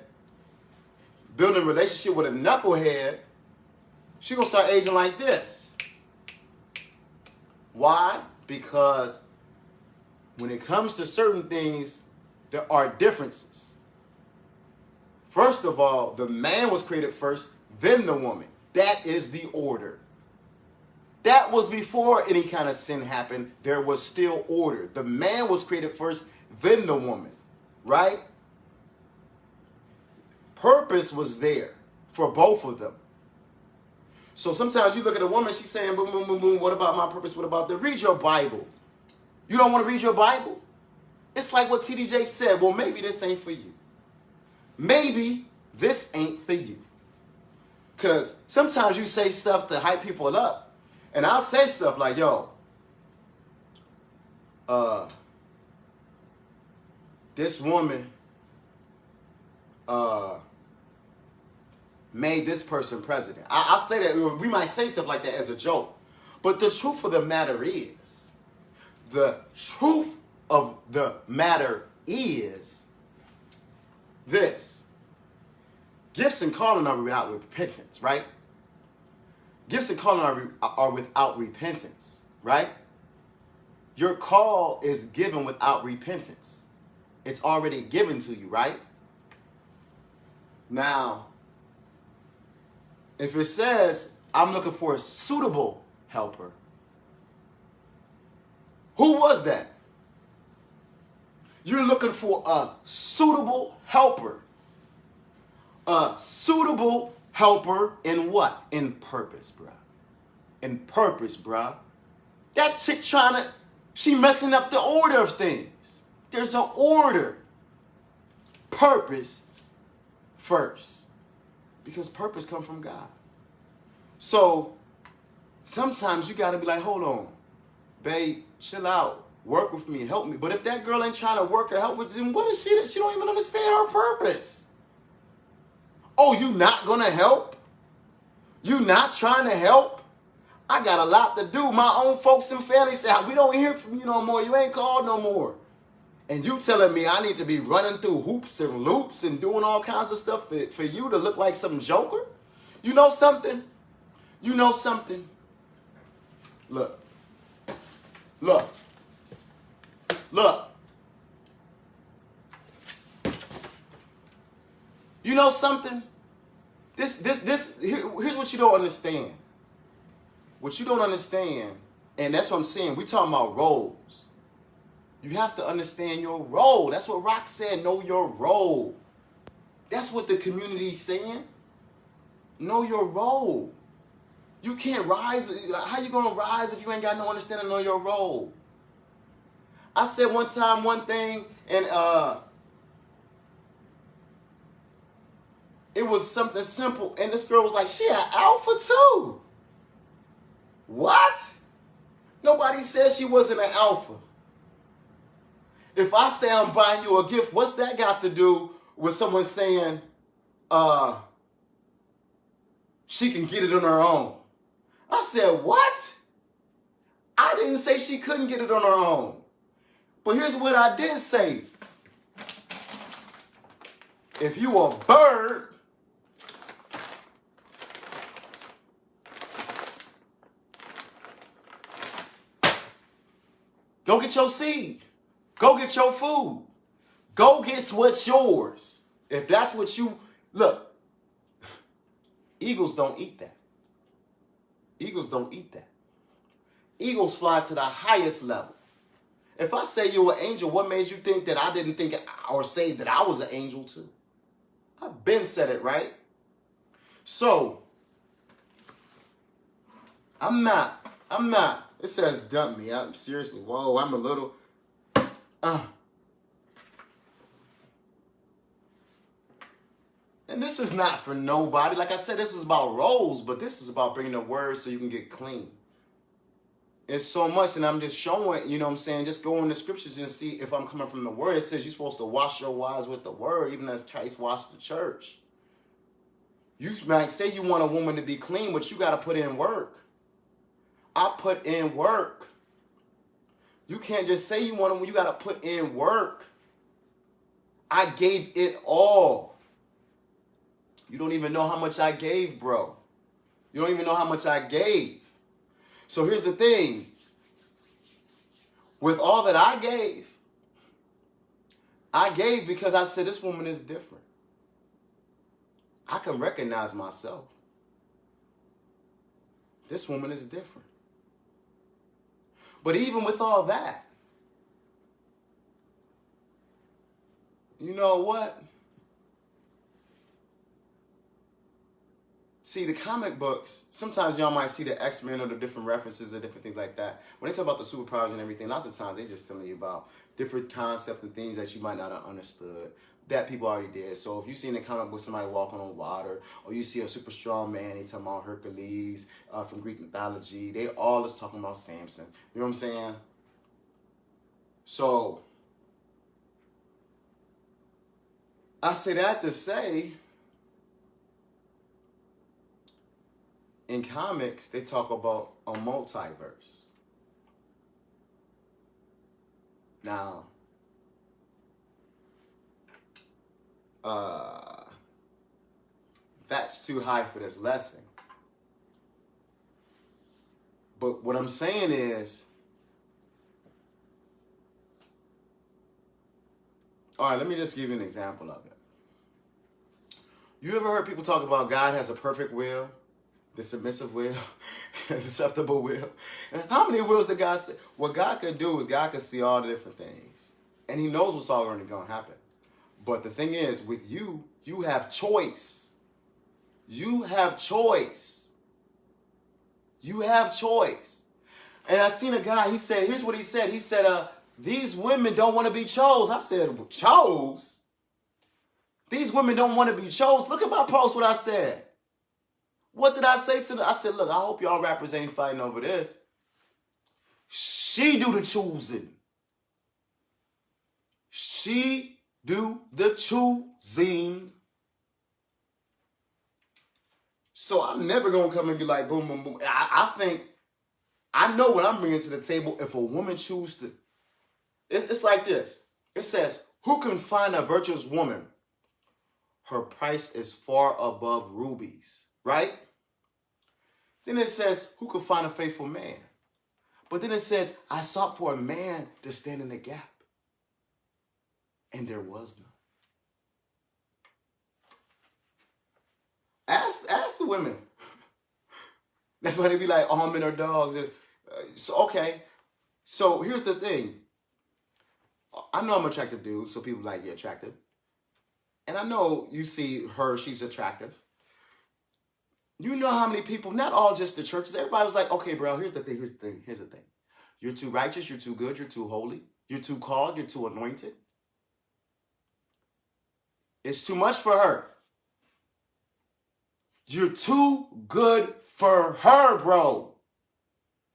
building a relationship with a knucklehead, she going to start aging like this. Why? Because when it comes to certain things, there are differences. First of all, the man was created first, then the woman. That is the order. That was before any kind of sin happened. There was still order. The man was created first, then the woman. Right? Purpose was there for both of them. So sometimes you look at a woman, she's saying, boom, boom, boom, boom, what about my purpose? What about read your Bible? You don't want to read your Bible? It's like what TD Jakes said, well, maybe this ain't for you. Maybe this ain't for you. Because sometimes you say stuff to hype people up. And I'll say stuff like, yo, this woman made this person president. I'll say that. We might say stuff like that as a joke. But the truth of the matter is, this. Gifts and calling are without repentance, right? Gifts and calling are without repentance, right? Your call is given without repentance. It's already given to you, right? Now, if it says, I'm looking for a suitable helper, who was that? You're looking for a suitable helper. A suitable helper in what? In purpose, bruh. In purpose, bruh. That chick she messing up the order of things. There's an order. Purpose first. Because purpose comes from God. So, sometimes you got to be like, hold on. Babe, chill out. Work with me. Help me. But if that girl ain't trying to work or help with, then what is she? She don't even understand her purpose. Oh, you not going to help? You not trying to help? I got a lot to do. My own folks and family say, we don't hear from you no more. You ain't called no more. And you telling me I need to be running through hoops and loops and doing all kinds of stuff for you to look like some joker? You know something? You know something? Look. Look, you know something? Here's what you don't understand. What you don't understand, and that's what I'm saying, we talking about roles. You have to understand your role. That's what Rock said, know your role. That's what the community's saying. Know your role. You can't rise. How you gonna rise if you ain't got no understanding of your role? I said one time one thing, and it was something simple, and this girl was like, she an alpha too. What? Nobody said she wasn't an alpha. If I say I'm buying you a gift, what's that got to do with someone saying she can get it on her own? I said, what? I didn't say she couldn't get it on her own. But here's what I did say. If you a bird, go get your seed. Go get your food. Go get what's yours. If that's what you... Look, eagles don't eat that. Eagles don't eat that. Eagles fly to the highest level. If I say you're an angel, what made you think that I didn't think or say that I was an angel too? I've been said it, right? So, I'm not. It says dump me. I'm seriously, whoa, I'm a little... And this is not for nobody. Like I said, this is about roles, but this is about bringing the word so you can get clean. It's so much, and I'm just showing, you know what I'm saying, just go in the scriptures and see if I'm coming from the word. It says you're supposed to wash your wives with the word, even as Christ washed the church. You might say you want a woman to be clean, but you got to put in work. I put in work. You can't just say you want a woman, you got to put in work. I gave it all. You don't even know how much I gave, bro. You don't even know how much I gave. So here's the thing. With all that I gave because I said this woman is different. I can recognize myself. This woman is different. But even with all that, you know what? See, the comic books, sometimes y'all might see the X-Men or the different references or different things like that. When they talk about the superpowers and everything, lots of times they just telling you about different concepts and things that you might not have understood that people already did. So if you see in the comic book somebody walking on water, or you see a super strong man, they talking about Hercules from Greek mythology, they all is talking about Samson. You know what I'm saying? So, I say that to say, in comics, they talk about a multiverse. Now, that's too high for this lesson. But what I'm saying is, all right, let me just give you an example of it. You ever heard people talk about God has a perfect will? The submissive will, the acceptable will. And how many wills did God say? What God can do is God can see all the different things. And he knows what's already going to happen. But the thing is, with you, you have choice. You have choice. You have choice. And I seen a guy, he said, here's what he said. He said, these women don't want to be chose. I said, chose? These women don't want to be chose. Look at my post, what I said. What did I say to them? I said, look, I hope y'all rappers ain't fighting over this. She do the choosing. She do the choosing. So I'm never going to come and be like, boom, boom, boom. I think, I know what I'm bringing to the table. If a woman chooses to, it's like this. It says, who can find a virtuous woman? Her price is far above rubies. Right? Then it says, who can find a faithful man? But then it says, I sought for a man to stand in the gap. And there was none. Ask the women. That's why they be like, all men are dogs. So, okay. So here's the thing. I know I'm an attractive dude, so people like, yeah, attractive. And I know you see her, she's attractive. You know how many people, not all just the churches, everybody was like, okay, bro, here's the thing. You're too righteous, you're too good, you're too holy, you're too called, you're too anointed. It's too much for her. You're too good for her, bro.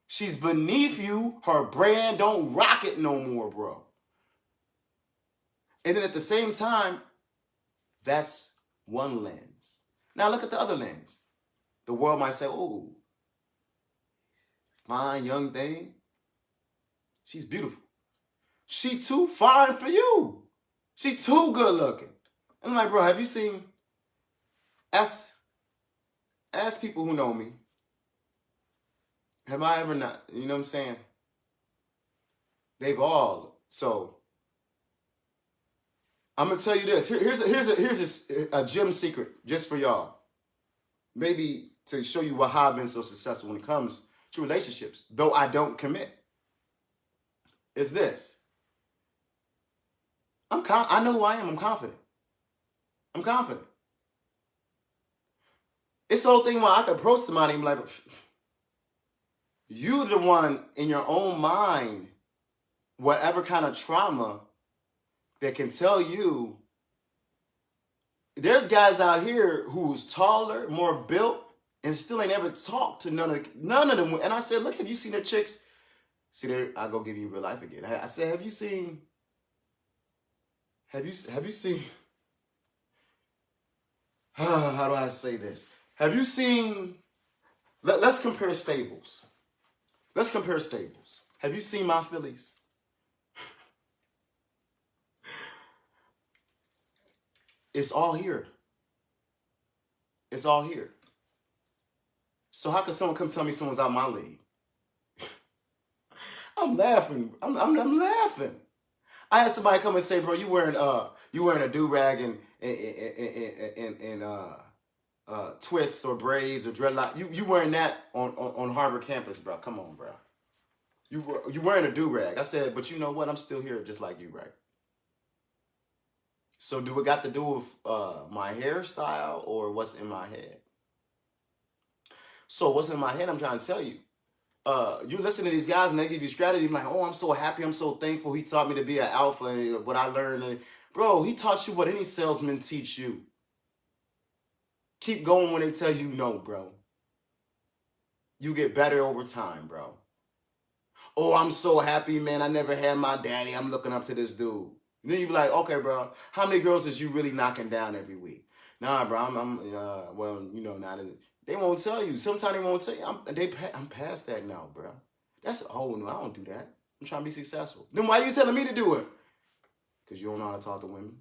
She's beneath you. Her brand don't rock it no more, bro. And then at the same time, that's one lens. Now look at the other lens. The world might say, oh, fine young thing. She's beautiful. She too fine for you. She too good looking. I'm like, bro, have you seen, ask people who know me. Have I ever not, you know what I'm saying? They've all, so I'm gonna tell you this. Here's a gem secret just for y'all. Maybe to show you how I've been so successful when it comes to relationships, though I don't commit. Is this. I know who I am. I'm confident. It's the whole thing where I can approach somebody and be like, you the one in your own mind, whatever kind of trauma that can tell you, there's guys out here who's taller, more built, and still ain't ever talked to none of them. And I said, look, have you seen their chicks? See, there, I'll go give you real life again. I said, have you seen, how do I say this? Have you seen, let's compare stables. Have you seen my fillies? It's all here. So how can someone come tell me someone's out my league? I'm laughing. I'm laughing. I had somebody come and say, bro, you wearing a do-rag and twists or braids or dreadlock. You wearing that on Harvard campus, bro. Come on, bro. You wearing a do-rag. I said, but you know what? I'm still here just like you, right? So do it got to do with my hairstyle or what's in my head? So what's in my head, I'm trying to tell you. You listen to these guys and they give you strategy. I'm like, oh, I'm so happy. I'm so thankful. He taught me to be an alpha and what I learned. And, bro, he taught you what any salesman teach you. Keep going when they tell you no, bro. You get better over time, bro. Oh, I'm so happy, man. I never had my daddy. I'm looking up to this dude. And then you be like, okay, bro, how many girls is you really knocking down every week? Nah, bro, well, you know, not in, they won't tell you. Sometimes they won't tell you. I'm past that now, bro. That's, oh, no, I don't do that. I'm trying to be successful. Then why are you telling me to do it? Because you don't know how to talk to women.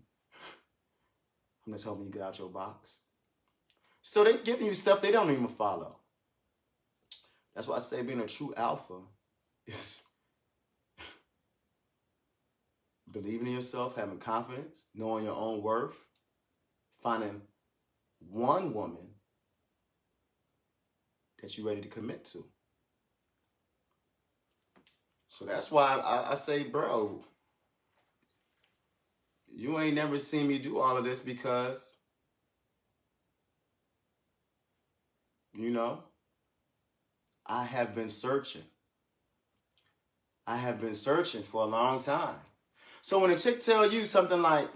I'm just helping you get out your box. So they giving you stuff they don't even follow. That's why I say being a true alpha is believing in yourself, having confidence, knowing your own worth, finding one woman that you're ready to commit to. So that's why I say, bro, you ain't never seen me do all of this because, you know, I have been searching. For a long time. So when a chick tell you something like,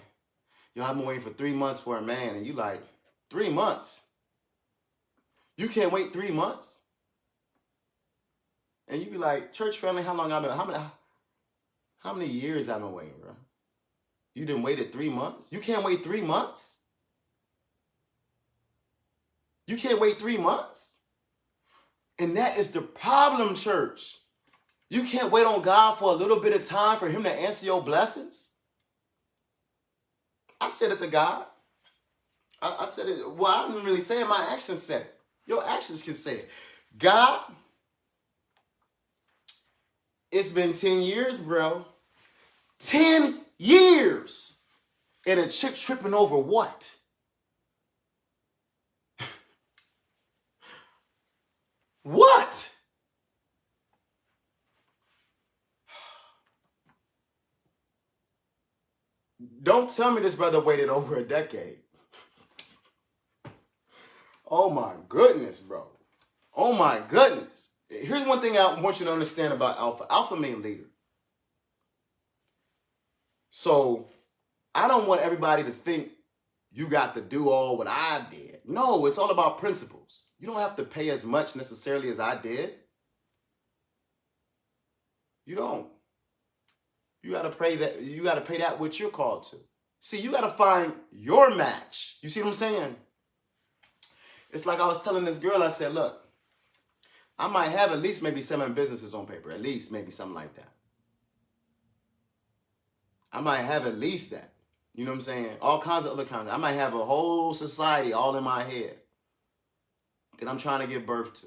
yo, I've been waiting for 3 months for a man, and you like, 3 months? You can't wait 3 months? And you be like, church family, how many years I've been waiting, bro? You done waited 3 months? You can't wait 3 months? You can't wait 3 months? And that is the problem, church. You can't wait on God for a little bit of time for him to answer your blessings? I said it to God. I said it. Well, I didn't really say it. My actions said it. Your actions can say it. God, it's been 10 years, bro. 10 years. And a chick tripping over what? What? Don't tell me this brother waited over a decade. Oh my goodness, bro. Oh my goodness. Here's one thing I want you to understand about Alpha. Alpha means leader. So I don't want everybody to think you got to do all what I did. No, it's all about principles. You don't have to pay as much necessarily as I did. You don't. You got to pay that. You got to pay that what you're called to. See, you got to find your match. You see what I'm saying? It's like I was telling this girl, I said, look, I might have at least maybe 7 businesses on paper. At least maybe something like that. I might have at least that. You know what I'm saying? All kinds of other kinds. I might have a whole society all in my head that I'm trying to give birth to.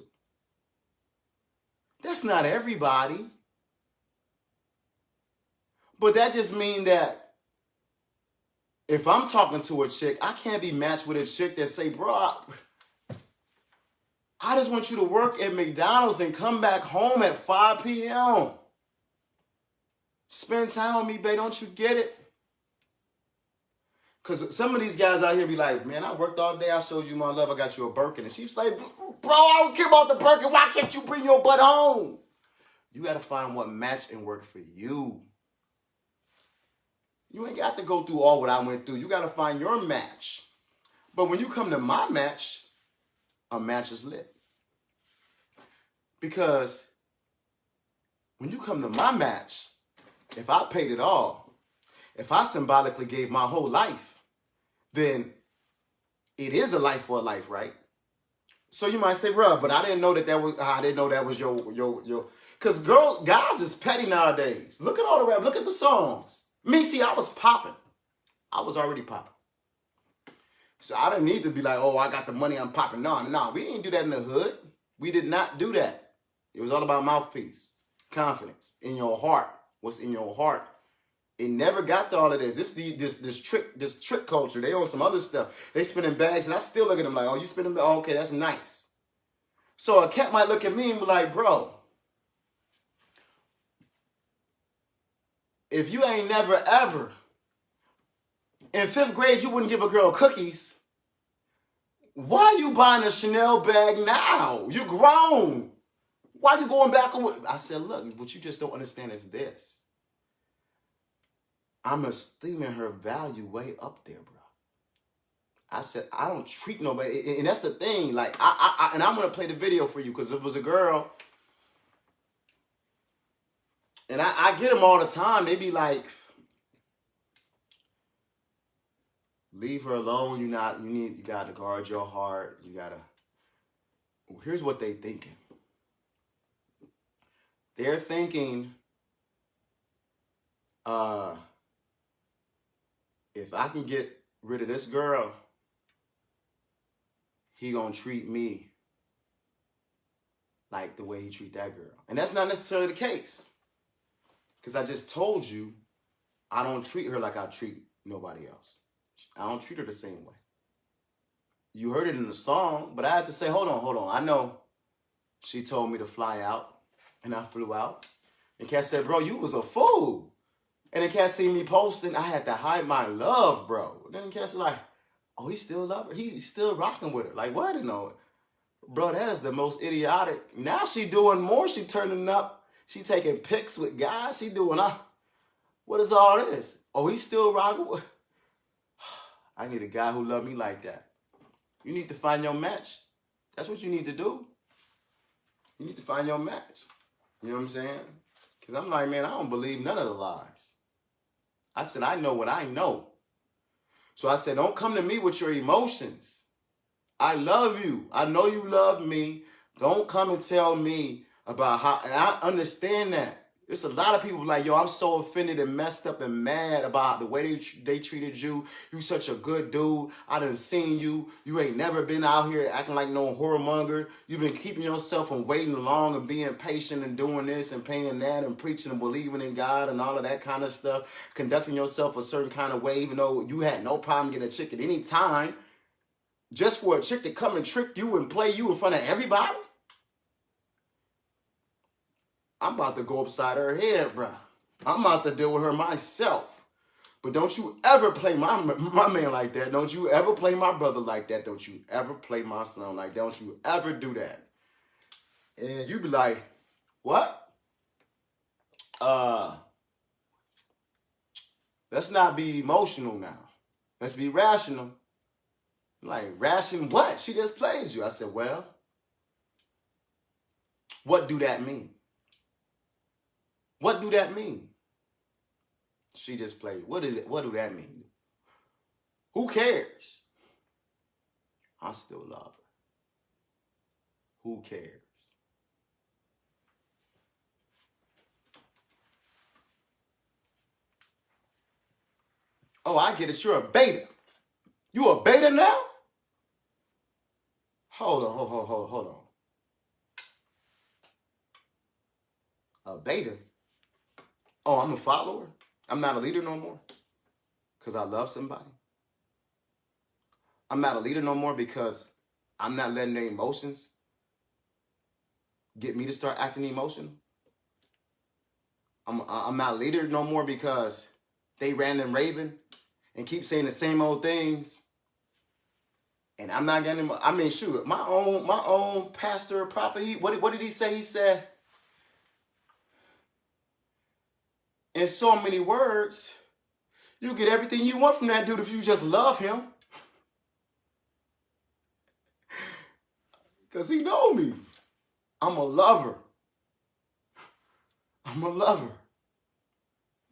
That's not everybody. But that just means that if I'm talking to a chick, I can't be matched with a chick that say, bro, I just want you to work at McDonald's and come back home at 5 p.m. Spend time with me, babe. Don't you get it? Because some of these guys out here be like, man, I worked all day. I showed you my love. I got you a Birkin. And she's like, bro, I don't care about the Birkin. Why can't you bring your butt home? You got to find what match and work for you. You ain't got to go through all what I went through. You got to find your match. But when you come to my match, a match is lit. Because when you come to my match, if I paid it all, if I symbolically gave my whole life, then it is a life for a life, right? So you might say, bro, but I didn't know that was your, because guys is petty nowadays. Look at all the rap, look at the songs. Me, see, I was popping. I was already popping. So I didn't need to be like, oh, I got the money, I'm popping. No, we didn't do that in the hood. We did not do that. It was all about mouthpiece, confidence, in your heart. What's in your heart? It never got to all of this. This trick culture. They own some other stuff. They spending bags, and I still look at them like, oh, you spending? Oh, okay, that's nice. So a cat might look at me and be like, bro, if you ain't never ever in 5th grade you wouldn't give a girl cookies, why are you buying a Chanel bag now? You grown. Why are you going back? I said, look, what you just don't understand is this. I'm esteeming her value way up there, bro. I said, I don't treat nobody. And that's the thing. Like, and I'm going to play the video for you because it was a girl. And I get them all the time. They be like, leave her alone. You got to guard your heart. You got to. Well, here's what they thinking. They're thinking, if I can get rid of this girl, he gonna treat me like the way he treat that girl. And that's not necessarily the case. Because I just told you, I don't treat her like I treat nobody else. I don't treat her the same way. You heard it in the song, but I had to say, hold on. I know she told me to fly out, and I flew out. And Cat said, bro, you was a fool. And then Cat seen me posting, I had to hide my love, bro. And then Cat's like, oh, he still love her. He's still rocking with her. Like, what? No. Bro, that is the most idiotic. Now she doing more. She turning up. She taking pics with guys. She doing, what is all this? Oh, he's still rocking with. I need a guy who love me like that. You need to find your match. That's what you need to do. You need to find your match. You know what I'm saying? Because I'm like, man, I don't believe none of the lies. I said, I know what I know. So I said, don't come to me with your emotions. I love you. I know you love me. Don't come and tell me about how, and I understand that. It's a lot of people like, yo, I'm so offended and messed up and mad about the way they treated you. You such a good dude. I done seen you. You ain't never been out here acting like no whoremonger. You've been keeping yourself from waiting long and being patient and doing this and paying that and preaching and believing in God and all of that kind of stuff. Conducting yourself a certain kind of way, even though you had no problem getting a chick at any time. Just for a chick to come and trick you and play you in front of everybody? I'm about to go upside her head, bro. I'm about to deal with her myself. But don't you ever play my man like that. Don't you ever play my brother like that. Don't you ever play my son like that. Don't you ever do that. And you be like, what? Let's not be emotional now. Let's be rational. Like, ration what? She just played you. I said, well, what do that mean? What do that mean? She just played. What do that mean? Who cares? I still love her. Who cares? Oh, I get it. You're a beta. You a beta now? Hold on. A beta? Oh, I'm a follower? I'm not a leader no more because I love somebody. I'm not a leader no more because I'm not letting their emotions get me to start acting emotional. I'm not a leader no more because they random raving and keep saying the same old things. And I'm not getting, I mean, shoot, my own pastor, prophet, what did he say? He said, in so many words, you get everything you want from that dude if you just love him. Because he know me. I'm a lover. I'm a lover.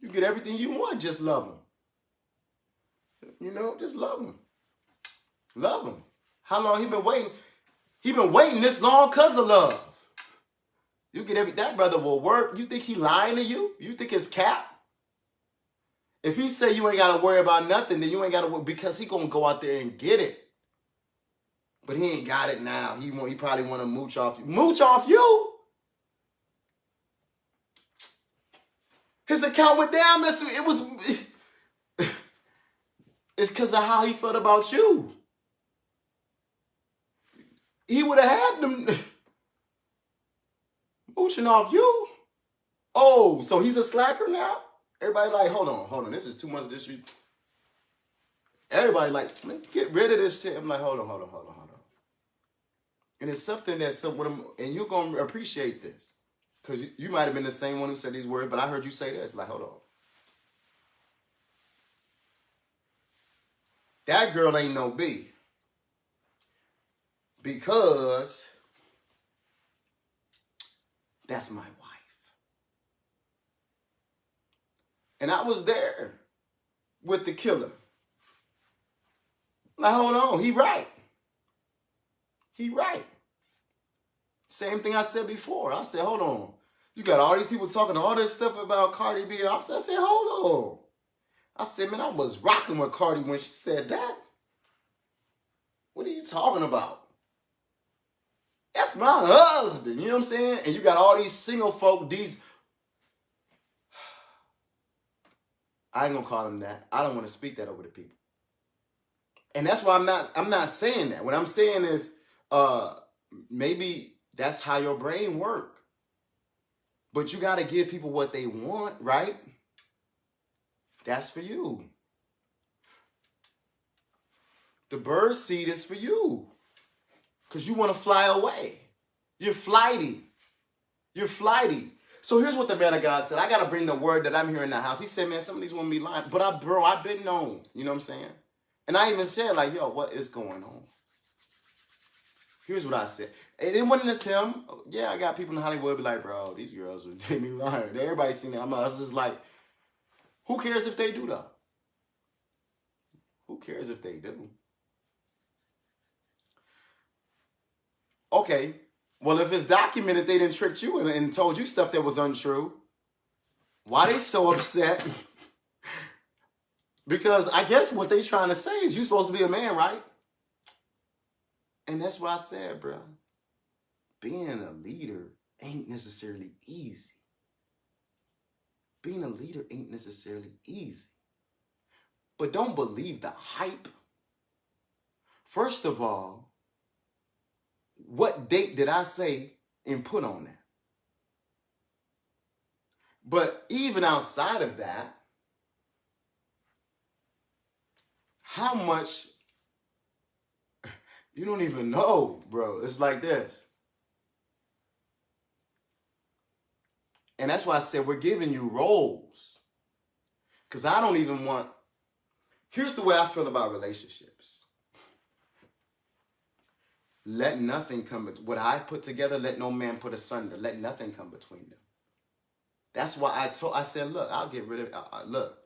You get everything you want, just love him. You know, just love him. Love him. How long he been waiting? He been waiting this long because of love. You get that brother will work. You think he lying to you? You think it's cap? If he say you ain't got to worry about nothing, then you ain't got to worry because he going to go out there and get it. But he ain't got it now. He probably want to mooch off you. Mooch off you? His account went down. It's because of how he felt about you. He would have had them mooching off you. Oh, so he's a slacker now? Everybody like, hold on. This is too much disrespect. Everybody like, get rid of this shit. I'm like, hold on. And it's something that's and you're going to appreciate this. Because you might have been the same one who said these words, but I heard you say this. Like, hold on. That girl ain't no B. Because that's my wife. And I was there with the killer. Like, hold on, he right. Same thing I said before. I said, hold on. You got all these people talking all this stuff about Cardi B. I said, hold on. I said, man, I was rocking with Cardi when she said that. What are you talking about? That's my husband. You know what I'm saying? And you got all these single folk, I ain't gonna call them that. I don't want to speak that over the people. And that's why I'm not saying that. What I'm saying is maybe that's how your brain works. But you got to give people what they want, right? That's for you. The bird seed is for you. Because you want to fly away. You're flighty. So here's what the man of God said. I got to bring the word that I'm hearing in the house. He said, man, some of these women be lying. But I've been known. You know what I'm saying? And I even said, like, yo, what is going on? Here's what I said. It wasn't just him. Yeah, I got people in Hollywood be like, bro, these girls are making me lying. Everybody seen that. I was just like, who cares if they do though? Who cares if they do? Okay, well, if it's documented they didn't trick you and told you stuff that was untrue, Why they so upset? Because I guess what they trying to say is you supposed to be a man, right? And that's what I said, bro. Being a leader ain't necessarily easy. Being a leader ain't necessarily easy. But don't believe the hype. First of all, what date did I say and put on that? But even outside of that, how much, you don't even know, bro. It's like this. And that's why I said we're giving you roles. Because I don't even want, here's the way I feel about relationships. Let nothing come between, what I put together, let no man put asunder. Let nothing come between them. That's why I said, look, I'll get rid of, look,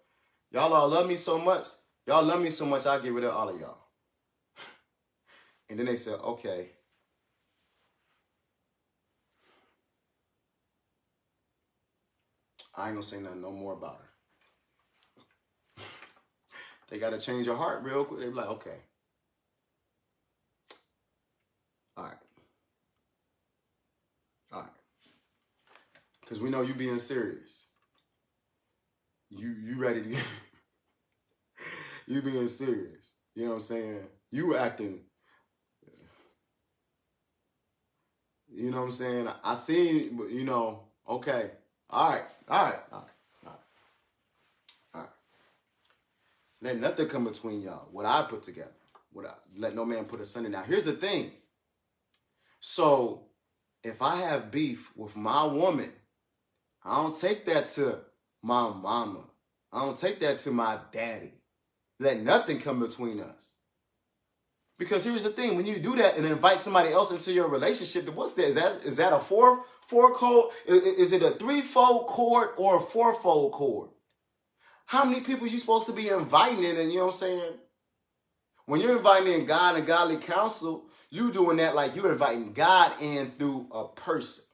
y'all all love me so much. Y'all love me so much, I'll get rid of all of y'all. And then they said, okay. I ain't gonna say nothing no more about her. They gotta change your heart real quick. They be like, okay. All right. All right. Because we know you being serious. You ready to you being serious. You know what I'm saying? You acting. You know what I'm saying? I seen, you know, okay. All right. Let nothing come between y'all. What I put together. Let no man put asunder. Now, here's the thing. So, if I have beef with my woman, I don't take that to my mama. I don't take that to my daddy. Let nothing come between us. Because here's the thing. When you do that and invite somebody else into your relationship, what's that? Is that a four chord? Is it a threefold cord or a fourfold cord? How many people are you supposed to be inviting in? And you know what I'm saying? When you're inviting in God and godly counsel, you doing that like you're inviting God in through a person.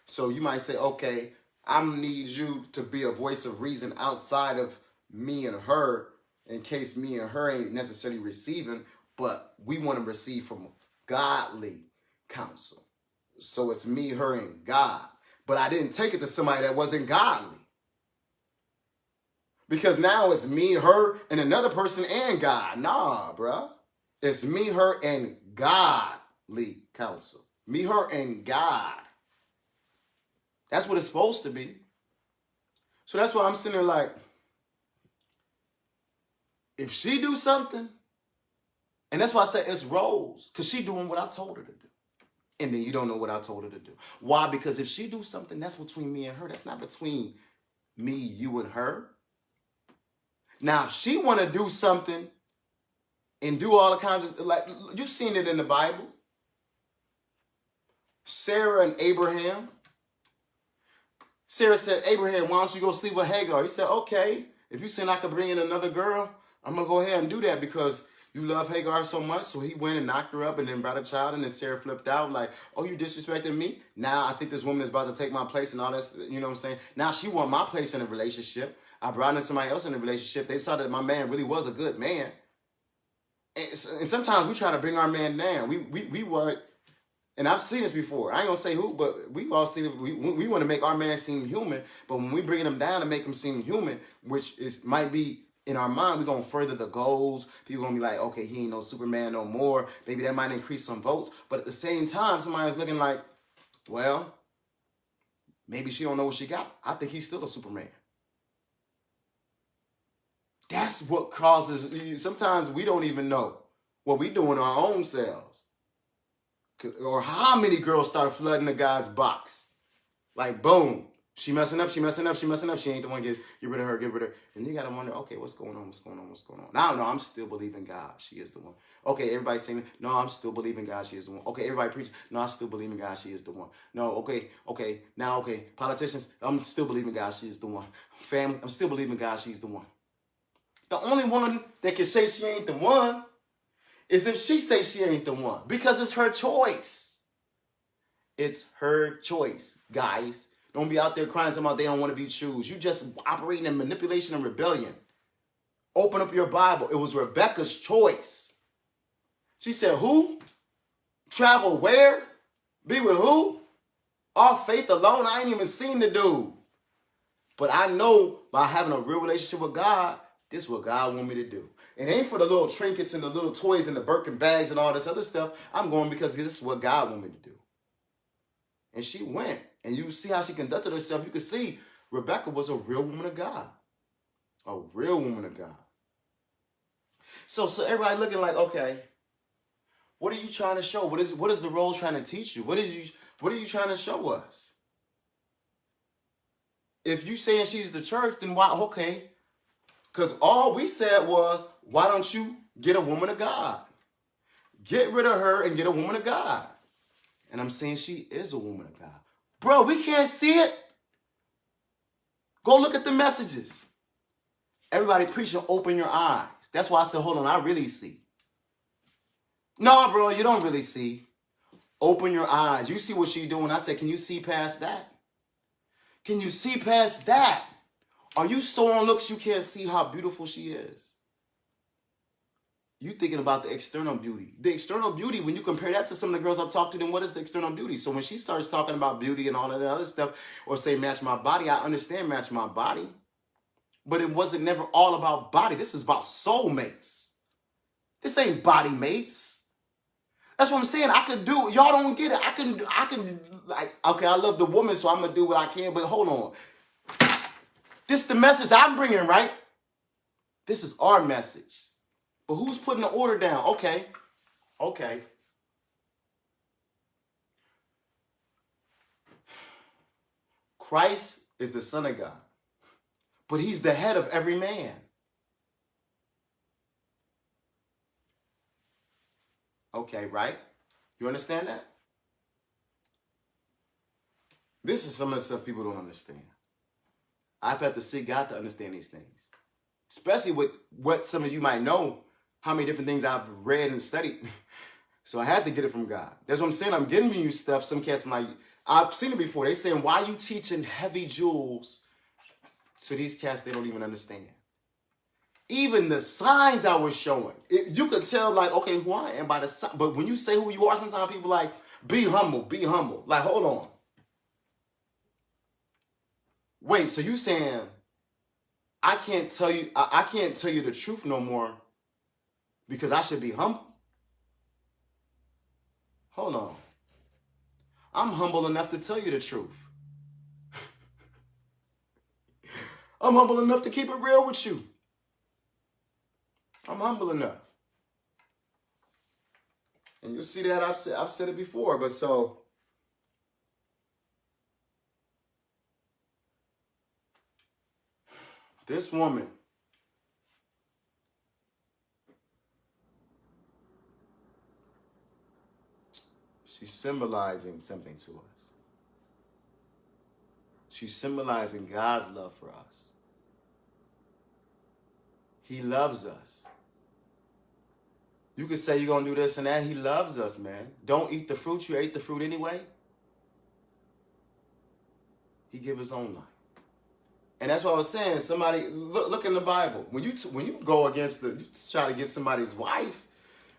So you might say, okay, I need you to be a voice of reason outside of me and her, in case me and her ain't necessarily receiving, but we want to receive from godly counsel. So it's me, her, and God. But I didn't take it to somebody that wasn't godly. Because now it's me, her, and another person and God. Nah, bruh. It's me, her, and godly counsel. Me, her, and God. That's what it's supposed to be. So that's why I'm sitting there like, if she do something, and that's why I said it's roles, because she doing what I told her to do. And then you don't know what I told her to do. Why? Because if she do something, that's between me and her. That's not between me, you, and her. Now, if she want to do something and do all the kinds of, like, you've seen it in the Bible. Sarah and Abraham. Sarah said, Abraham, why don't you go sleep with Hagar? He said, okay, if you said I could bring in another girl, I'm going to go ahead and do that because you love Hagar so much. So he went and knocked her up and then brought a child, and then Sarah flipped out like, oh, you disrespected me? Now I think this woman is about to take my place and all this, you know what I'm saying? Now she want my place in a relationship. I brought in somebody else in a relationship. They saw that my man really was a good man. And sometimes we try to bring our man down. We weren't, and I've seen this before. I ain't gonna say who, but we've all seen it. We want to make our man seem human, but when we bring him down to make him seem human, which is might be in our mind, we're gonna further the goals. People gonna be like, okay, he ain't no Superman no more. Maybe that might increase some votes, but at the same time, somebody's looking like, well, maybe she don't know what she got. I think he's still a Superman. That's what causes, sometimes we don't even know what we do in our own selves. Or how many girls start flooding the guy's box. Like, boom, she messing up. She ain't the one, get rid of her. And you got to wonder, okay, what's going on? Now, no, I'm still believing God. She is the one. Okay, everybody saying, no, I'm still believing God. She is the one. Okay, everybody preach. No, I still believe in God. She is the one. No, okay. Now, okay, politicians, I'm still believing God. She is the one. Family, I'm still believing God. She's the one. The only one that can say she ain't the one is if she say she ain't the one, because it's her choice. It's her choice, guys. Don't be out there crying talking about they don't want to be choose. You just operating in manipulation and rebellion. Open up your Bible. It was Rebecca's choice. She said, who? Travel where? Be with who? Off faith alone? I ain't even seen the dude. But I know by having a real relationship with God, this is what God want me to do. It ain't for the little trinkets and the little toys and the Birkin bags and all this other stuff. I'm going because this is what God want me to do. And she went. And you see how she conducted herself. You can see Rebecca was a real woman of God. A real woman of God. So everybody looking like, okay, what are you trying to show? What is the role trying to teach you? What are you trying to show us? If you saying she's the church, then why? Okay. Because all we said was, why don't you get a woman of God? Get rid of her and get a woman of God. And I'm saying she is a woman of God. Bro, we can't see it. Go look at the messages. Everybody preaching, open your eyes. That's why I said, hold on, I really see. No, bro, you don't really see. Open your eyes. You see what she's doing. I said, can you see past that? Can you see past that? Are you so on looks you can't see how beautiful she is? You thinking about the external beauty. The external beauty, when you compare that to some of the girls I've talked to, then what is the external beauty? So when she starts talking about beauty and all of that other stuff, or say match my body, I understand match my body. But it wasn't never all about body. This is about soulmates. This ain't body mates. That's what I'm saying. I can do, y'all don't get it. I can like, okay, I love the woman, so I'm going to do what I can. But hold on. This is the message I'm bringing, right? This is our message. But who's putting the order down? Okay. Christ is the Son of God. But he's the head of every man. Okay, right? You understand that? This is some of the stuff people don't understand. I've had to seek God to understand these things. Especially with what some of you might know, how many different things I've read and studied. So I had to get it from God. That's what I'm saying. I'm getting you stuff. Some cats, I'm like, I've seen it before. They saying, why are you teaching heavy jewels to these cats they don't even understand? Even the signs I was showing, you could tell, like, okay, who I am by the sign. But when you say who you are, sometimes people like, be humble, be humble. Like, hold on. Wait, so you saying I can't tell you the truth no more because I should be humble? Hold on. I'm humble enough to tell you the truth. I'm humble enough to keep it real with you. I'm humble enough. And you'll see that I've said it before, but so this woman, she's symbolizing something to us. She's symbolizing God's love for us. He loves us. You could say you're going to do this and that. He loves us, man. Don't eat the fruit. You ate the fruit anyway. He gave his own life. And that's what I was saying. Somebody, look in the Bible. When you go against you try to get somebody's wife,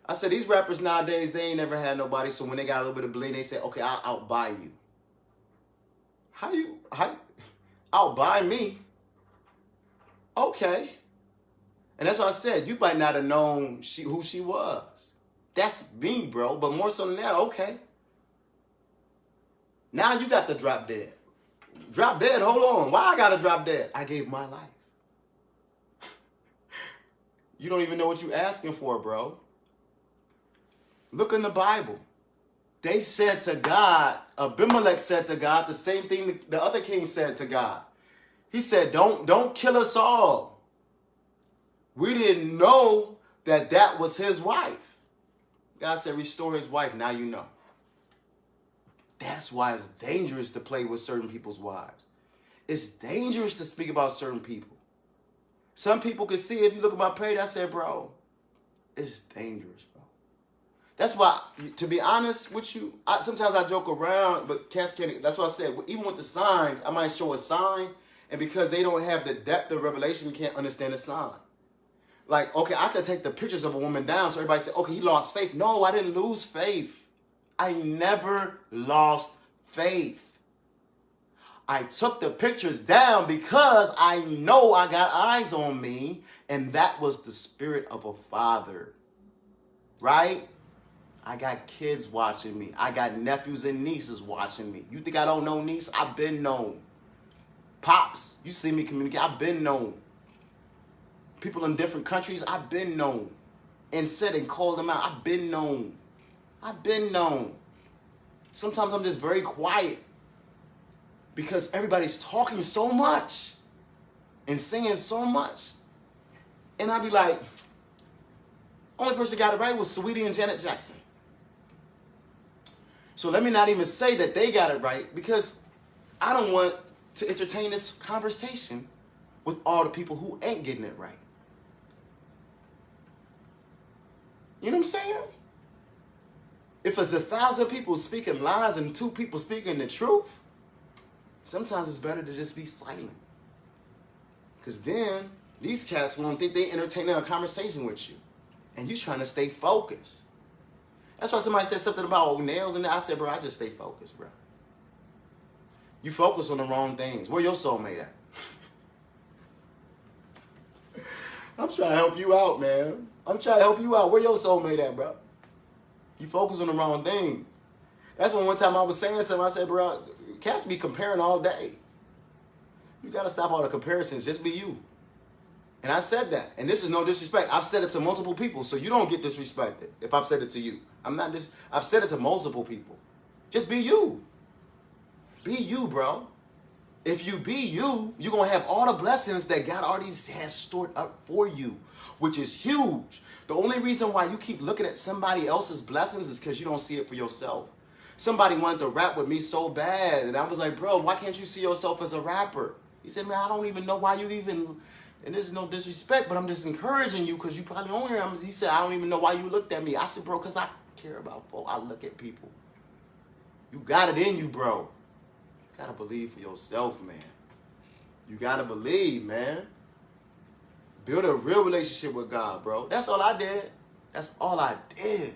I said, these rappers nowadays, they ain't never had nobody. So when they got a little bit of bling, they say, okay, I'll outbuy you. How outbuy me? Okay. And that's what I said. You might not have known who she was. That's me, bro. But more so than that, okay. Now you got the drop dead. Drop dead, hold on. Why I got to drop dead? I gave my life. You don't even know what you're asking for, bro. Look in the Bible. They said to God, Abimelech said to God the same thing the other king said to God. He said, don't kill us all. We didn't know that was his wife. God said, restore his wife. Now you know. That's why it's dangerous to play with certain people's wives. It's dangerous to speak about certain people. Some people can see, if you look at my page, I said, bro, it's dangerous, bro. That's why, to be honest with you, sometimes I joke around, but cats can't. That's why I said, even with the signs, I might show a sign, and because they don't have the depth of revelation, you can't understand the sign. Like, okay, I could take the pictures of a woman down, so everybody say, okay, he lost faith. No, I didn't lose faith. I never lost faith. I took the pictures down because I know I got eyes on me, and that was the spirit of a father, right? I got kids watching me. I got nephews and nieces watching me. You think I don't know niece? I've been known. Pops, you see me communicate. I've been known. People in different countries, I've been known. And said and called them out. I've been known. I've been known. Sometimes I'm just very quiet because everybody's talking so much and saying so much. And I'd be like, only person got it right was Saweetie and Janet Jackson. So let me not even say that they got it right, because I don't want to entertain this conversation with all the people who ain't getting it right. You know what I'm saying? If it's 1,000 people speaking lies and 2 people speaking the truth, sometimes it's better to just be silent. Because then these cats won't think they entertaining a conversation with you. And you trying to stay focused. That's why somebody said something about nails and I said, bro, I just stay focused, bro. You focus on the wrong things. Where your soulmate at? I'm trying to help you out, man. I'm trying to help you out. Where your soulmate at, bro? You focus on the wrong things. That's when one time I was saying something, I said, bro, cats be comparing all day. You got to stop all the comparisons. Just be you. And I said that. And this is no disrespect. I've said it to multiple people, so you don't get disrespected if I've said it to you. I've said it to multiple people. Just be you. Be you, bro. If you be you, you're going to have all the blessings that God already has stored up for you, which is huge. The only reason why you keep looking at somebody else's blessings is because you don't see it for yourself. Somebody wanted to rap with me so bad, and I was like, bro, why can't you see yourself as a rapper? He said, man, I don't even know why you even... And there's no disrespect, but I'm just encouraging you because you probably don't hear him. He said, I don't even know why you looked at me. I said, bro, because I care about folk. I look at people. You got it in you, bro. You got to believe for yourself, man. You got to believe, man. Build a real relationship with God, bro. That's all I did. That's all I did.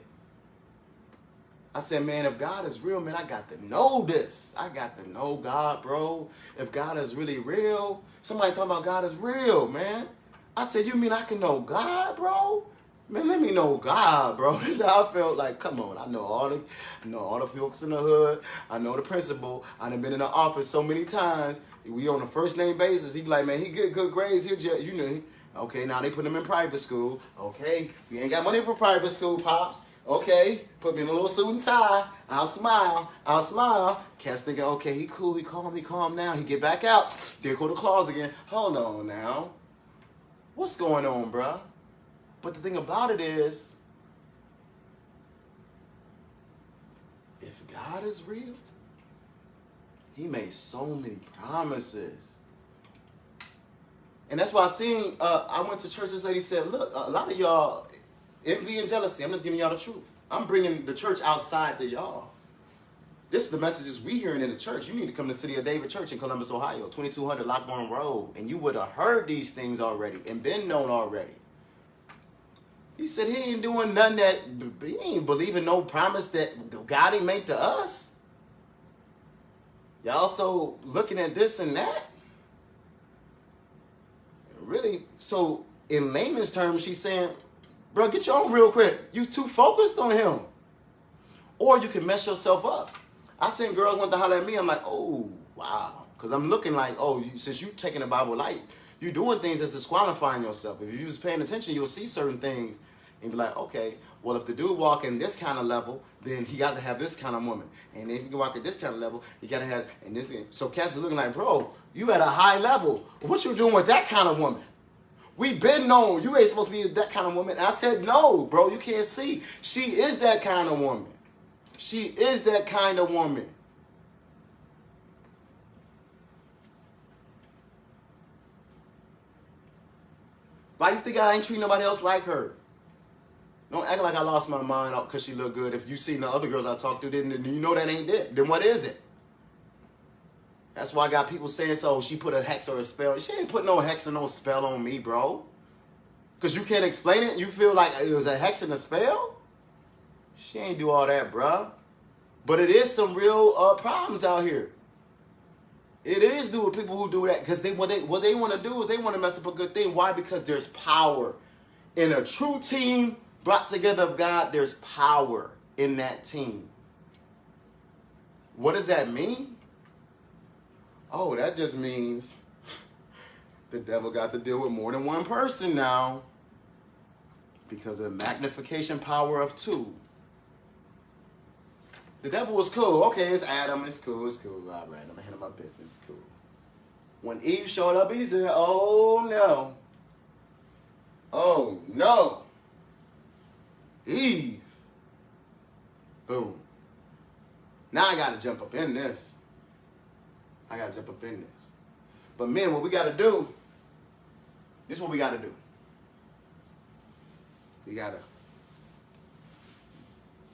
I said, man, if God is real, man, I got to know this. I got to know God, bro. If God is really real, somebody talking about God is real, man. I said, you mean I can know God, bro? Man, let me know God, bro. This is how I felt. Like, come on, I know all the folks in the hood. I know the principal. I done been in the office so many times. We on a first name basis. He be like, man, he get good grades. He'll just, you know. Okay, now they put him in private school. Okay, we ain't got money for private school, Pops. Okay, put me in a little suit and tie. I'll smile. Cat's thinking, okay, he cool, he calm now. He get back out. There go the claws again. Hold on now. What's going on, bruh? But the thing about it is, if God is real, he made so many promises. And that's why I went to church, this lady said, look, a lot of y'all, envy and jealousy, I'm just giving y'all the truth. I'm bringing the church outside to y'all. This is the messages we hearing in the church. You need to come to City of David Church in Columbus, Ohio, 2200 Lockbourne Road, and you would have heard these things already and been known already. He said he ain't doing nothing that, he ain't believing no promise that God ain't made to us. Y'all also looking at this and that. Really, so in layman's terms, she's saying, bro, get your own real quick. You too focused on him. Or you can mess yourself up. I seen girls want to holler at me. I'm like, oh, wow. Because I'm looking like, oh, since you taking the Bible light, you doing things that's disqualifying yourself. If you was paying attention, you'll see certain things and be like, okay, well, if the dude walk in this kind of level, then he got to have this kind of woman. And if he can walk at this kind of level, he got to have, and this. So Cass is looking like, bro, you at a high level. What you doing with that kind of woman? We been known you ain't supposed to be that kind of woman. And I said, no, bro, you can't see. She is that kind of woman. She is that kind of woman. Why you think I ain't treating nobody else like her? Don't act like I lost my mind because she look good. If you seen the other girls I talked to, then you know that ain't it. Then what is it? That's why I got people saying, so she put a hex or a spell. She ain't put no hex or no spell on me, bro. Because you can't explain it. You feel like it was a hex and a spell? She ain't do all that, bruh. But it is some real problems out here. It is due with people who do that because what they want to do is they want to mess up a good thing. Why? Because there's power. In a true team brought together of God, there's power in that team. What does that mean? Oh, that just means the devil got to deal with more than one person now because of the magnification power of two. The devil was cool. Okay, it's Adam. It's cool. It's cool. All right, I'm going to handle my business. It's cool. When Eve showed up, he said, oh, no. Oh, no. Eve. Boom. Now I got to jump up in this. But men, what we got to do, this is what we got to do. We got to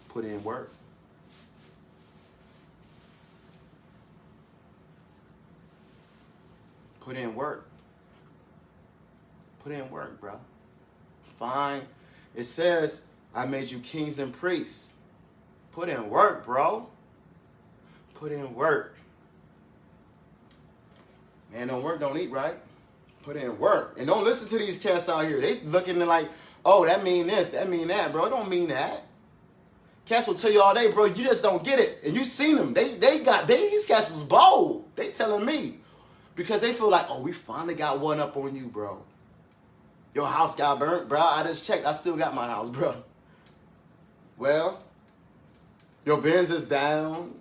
put in work. Put in work. Put in work, bro. Fine. It says, I made you kings and priests. Put in work, bro. Put in work. Man, don't work, don't eat, right? Put in work. And don't listen to these cats out here. They looking like, oh, that mean this, that mean that, bro. It don't mean that. Cats will tell you all day, bro, you just don't get it. And you seen them. These cats is bold. They telling me. Because they feel like, oh, we finally got one up on you, bro. Your house got burnt, bro. I just checked. I still got my house, bro. Well, your Benz is down.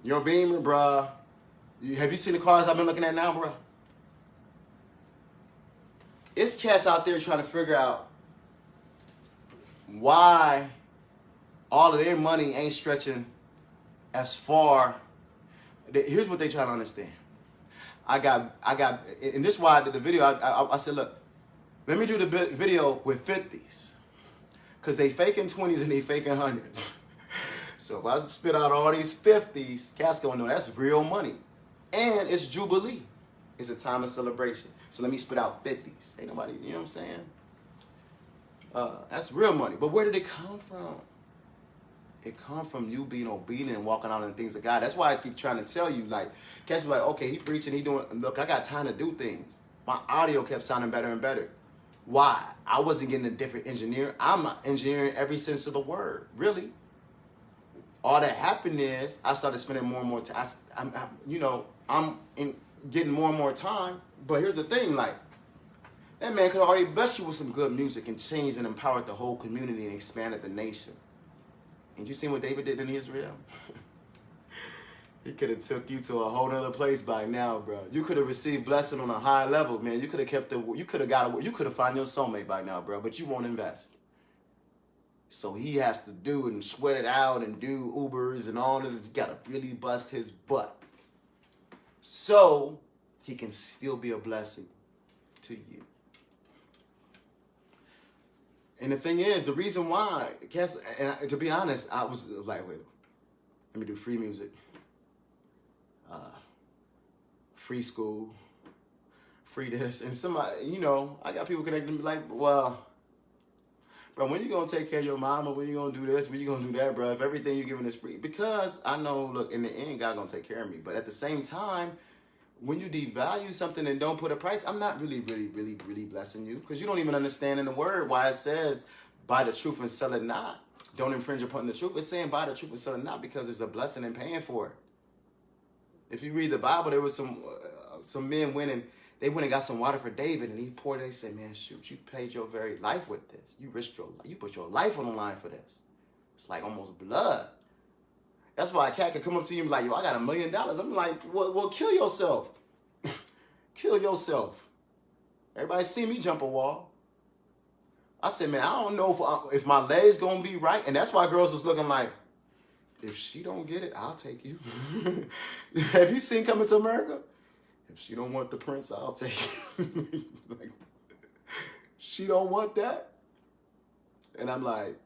Your Beamer, bro. Have you seen the cars I've been looking at now, bro? It's cats out there trying to figure out why all of their money ain't stretching as far. Here's what they try to understand. I got, and this is why I did the video. I said, look, let me do the video with 50s. Because they faking 20s and they faking 100s. So if I spit out all these 50s, cats gonna know that's real money. And it's Jubilee. It's a time of celebration. So let me spit out 50s. Ain't nobody, you know what I'm saying? That's real money. But where did it come from? It come from you being obedient and walking out in the things of God. That's why I keep trying to tell you, like, cats be like, okay, he preaching, he doing, look, I got time to do things. My audio kept sounding better and better. Why? I wasn't getting a different engineer. I'm an engineer in every sense of the word, really. All that happened is I started spending more and more time. I'm getting more and more time. But here's the thing, like, that man could already bless you with some good music and changed and empowered the whole community and expanded the nation. And you seen what David did in Israel? He could have took you to a whole other place by now, bro. You could have received blessing on a high level, man. You could have you could have found your soulmate by now, bro. But you won't invest. So he has to do and sweat it out and do Ubers and all this. He's got to really bust his butt. So he can still be a blessing to you. And the thing is, the reason why, and to be honest, I was like, wait, let me do free music, free school, free this, and somebody, I got people connecting me like, well, bro, when you gonna take care of your mama? When you gonna do this? When you gonna do that, bro? If everything you're giving is free, because I know, look, in the end, God gonna take care of me. But at the same time, when you devalue something and don't put a price, I'm not really blessing you, because you don't even understand in the word why it says, buy the truth and sell it not. Don't infringe upon the truth. It's saying buy the truth and sell it not because it's a blessing in paying for it. If you read the Bible, there was some men they went and got some water for David, and he poured it. They said, man, shoot, you paid your very life with this. You put your life on the line for this. It's like almost blood. That's why a cat can come up to you and be like, yo, I got $1 million. I'm like, well, kill yourself. Kill yourself. Everybody see me jump a wall. I said, man, I don't know if my leg's going to be right. And that's why girls is looking like, if she don't get it, I'll take you. Have you seen Coming to America? If she don't want the prince, I'll take you. Like, she don't want that? And I'm like,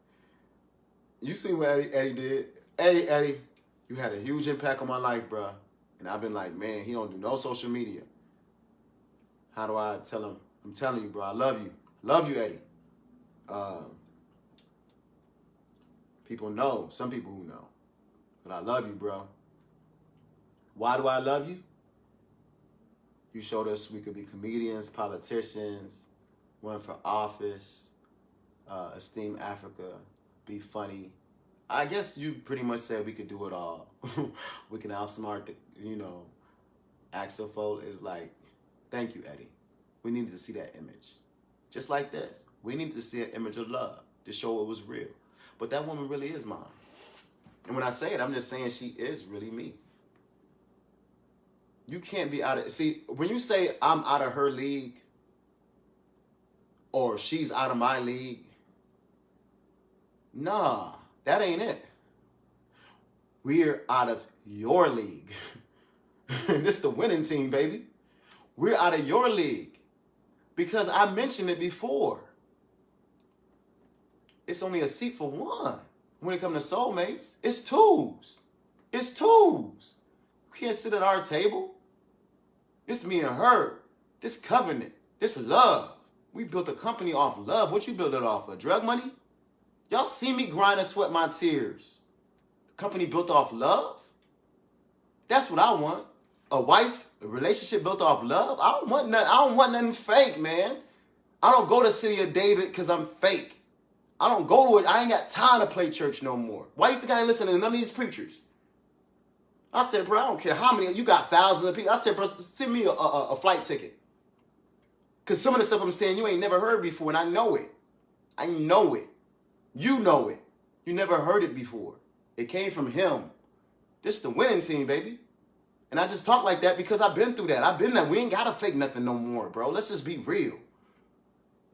you see what Eddie did? Eddie, you had a huge impact on my life, bro. And I've been like, man, he don't do no social media. How do I tell him? I'm telling you, bro, I love you. Love you, Eddie. People know, some people who know. But I love you, bro. Why do I love you? You showed us we could be comedians, politicians, run for office, esteem Africa, be funny. I guess you pretty much said we could do it all. We can outsmart the, Axel Fold is like, thank you, Eddie. We needed to see that image. Just like this. We needed to see an image of love to show it was real. But that woman really is mine. And when I say it, I'm just saying she is really me. You can't be out of... See, when you say I'm out of her league or she's out of my league, nah, that ain't it. We're out of your league. And this is the winning team, baby. We're out of your league. Because I mentioned it before. It's only a seat for one. When it comes to soulmates, it's twos. It's twos. You can't sit at our table. It's me and her. This covenant. This love. We built a company off love. What you build it off of? Drug money? Y'all see me grind and sweat my tears. The company built off love? That's what I want. A wife, a relationship built off love? I don't want nothing fake, man. I don't go to City of David because I'm fake. I don't go to it. I ain't got time to play church no more. Why you think I ain't listening to none of these preachers? I said, bro, I don't care how many. You got thousands of people. I said, bro, send me a flight ticket. Because some of the stuff I'm saying you ain't never heard before, and I know it. I know it. You know it. You never heard it before. It came from him. This is the winning team, baby. And I just talk like that because I've been through that. I've been there. We ain't got to fake nothing no more, bro. Let's just be real.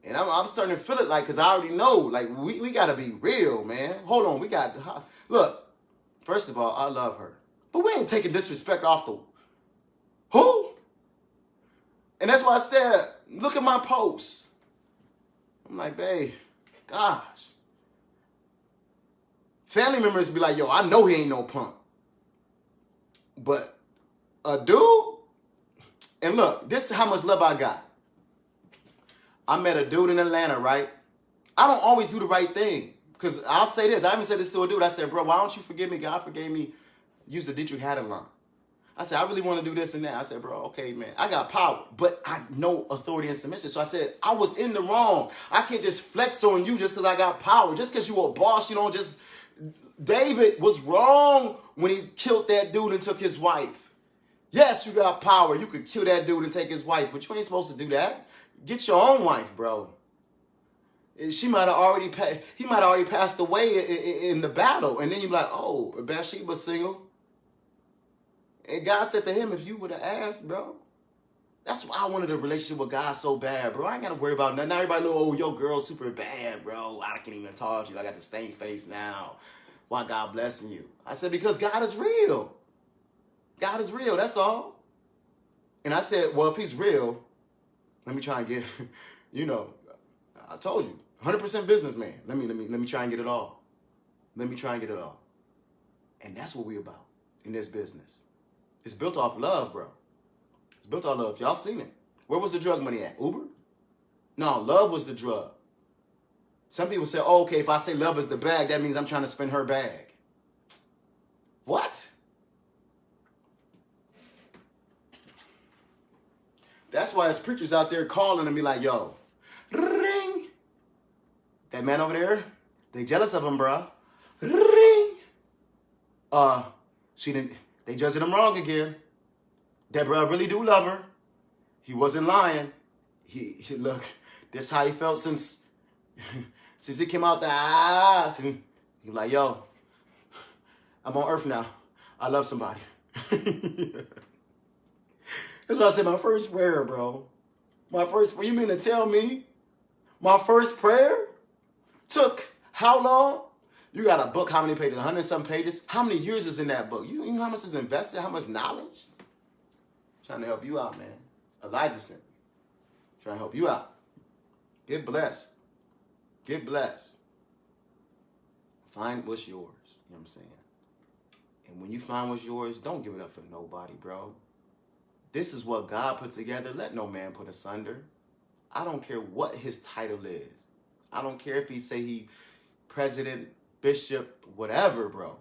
And I'm starting to feel it like, because I already know, like, we got to be real, man. Hold on. Look, first of all, I love her. But we ain't taking disrespect off the... Who? And that's why I said, look at my posts. I'm like, babe, gosh. Family members be like, yo, I know he ain't no punk. But a dude... And look, this is how much love I got. I met a dude in Atlanta, right? I don't always do the right thing. Because I'll say this. I even said this to a dude. I said, bro, why don't you forgive me? God forgave me. Use the Dietrich Haddon line. I said, I really want to do this and that. I said, bro, okay, man. I got power, but I know authority and submission. So I said, I was in the wrong. I can't just flex on you just because I got power. Just because you a boss, you don't just... David was wrong when he killed that dude and took his wife. Yes, you got power. You could kill that dude and take his wife, but you ain't supposed to do that. Get your own wife, bro. He might have already passed away in the battle. And then you're like, oh, Bathsheba's single. And God said to him, if you would have asked, bro. That's why I wanted a relationship with God so bad, bro. I ain't got to worry about nothing. Now everybody know, oh, your girl's super bad, bro. I can't even talk to you. I got the stank face now. Why God blessing you? I said, because God is real. God is real, that's all. And I said, well, if he's real, let me try and get, I told you, 100% businessman. Let me try and get it all. Let me try and get it all. And that's what we about in this business. It's built off love, bro. It's built off love. Y'all seen it. Where was the drug money at? Uber? No, love was the drug. Some people say, oh, okay, if I say love is the bag, that means I'm trying to spend her bag. What? That's why there's preachers out there calling and be like, yo, ring. That man over there, they jealous of him, bro. Ring. They judging him wrong again. That bro really do love her. He wasn't lying. He look, this how he felt since he came out the ass. He like, yo, I'm on earth now. I love somebody. That's what I said, my first prayer, bro. You mean to tell me my first prayer took how long? You got a book, how many pages? 100-something pages? How many years is in that book? You know how much is invested? How much knowledge? Trying to help you out, man. Elijah sent me. Trying to help you out. Get blessed. Get blessed. Find what's yours. You know what I'm saying? And when you find what's yours, don't give it up for nobody, bro. This is what God put together. Let no man put asunder. I don't care what his title is. I don't care if he say he president, bishop, whatever, bro.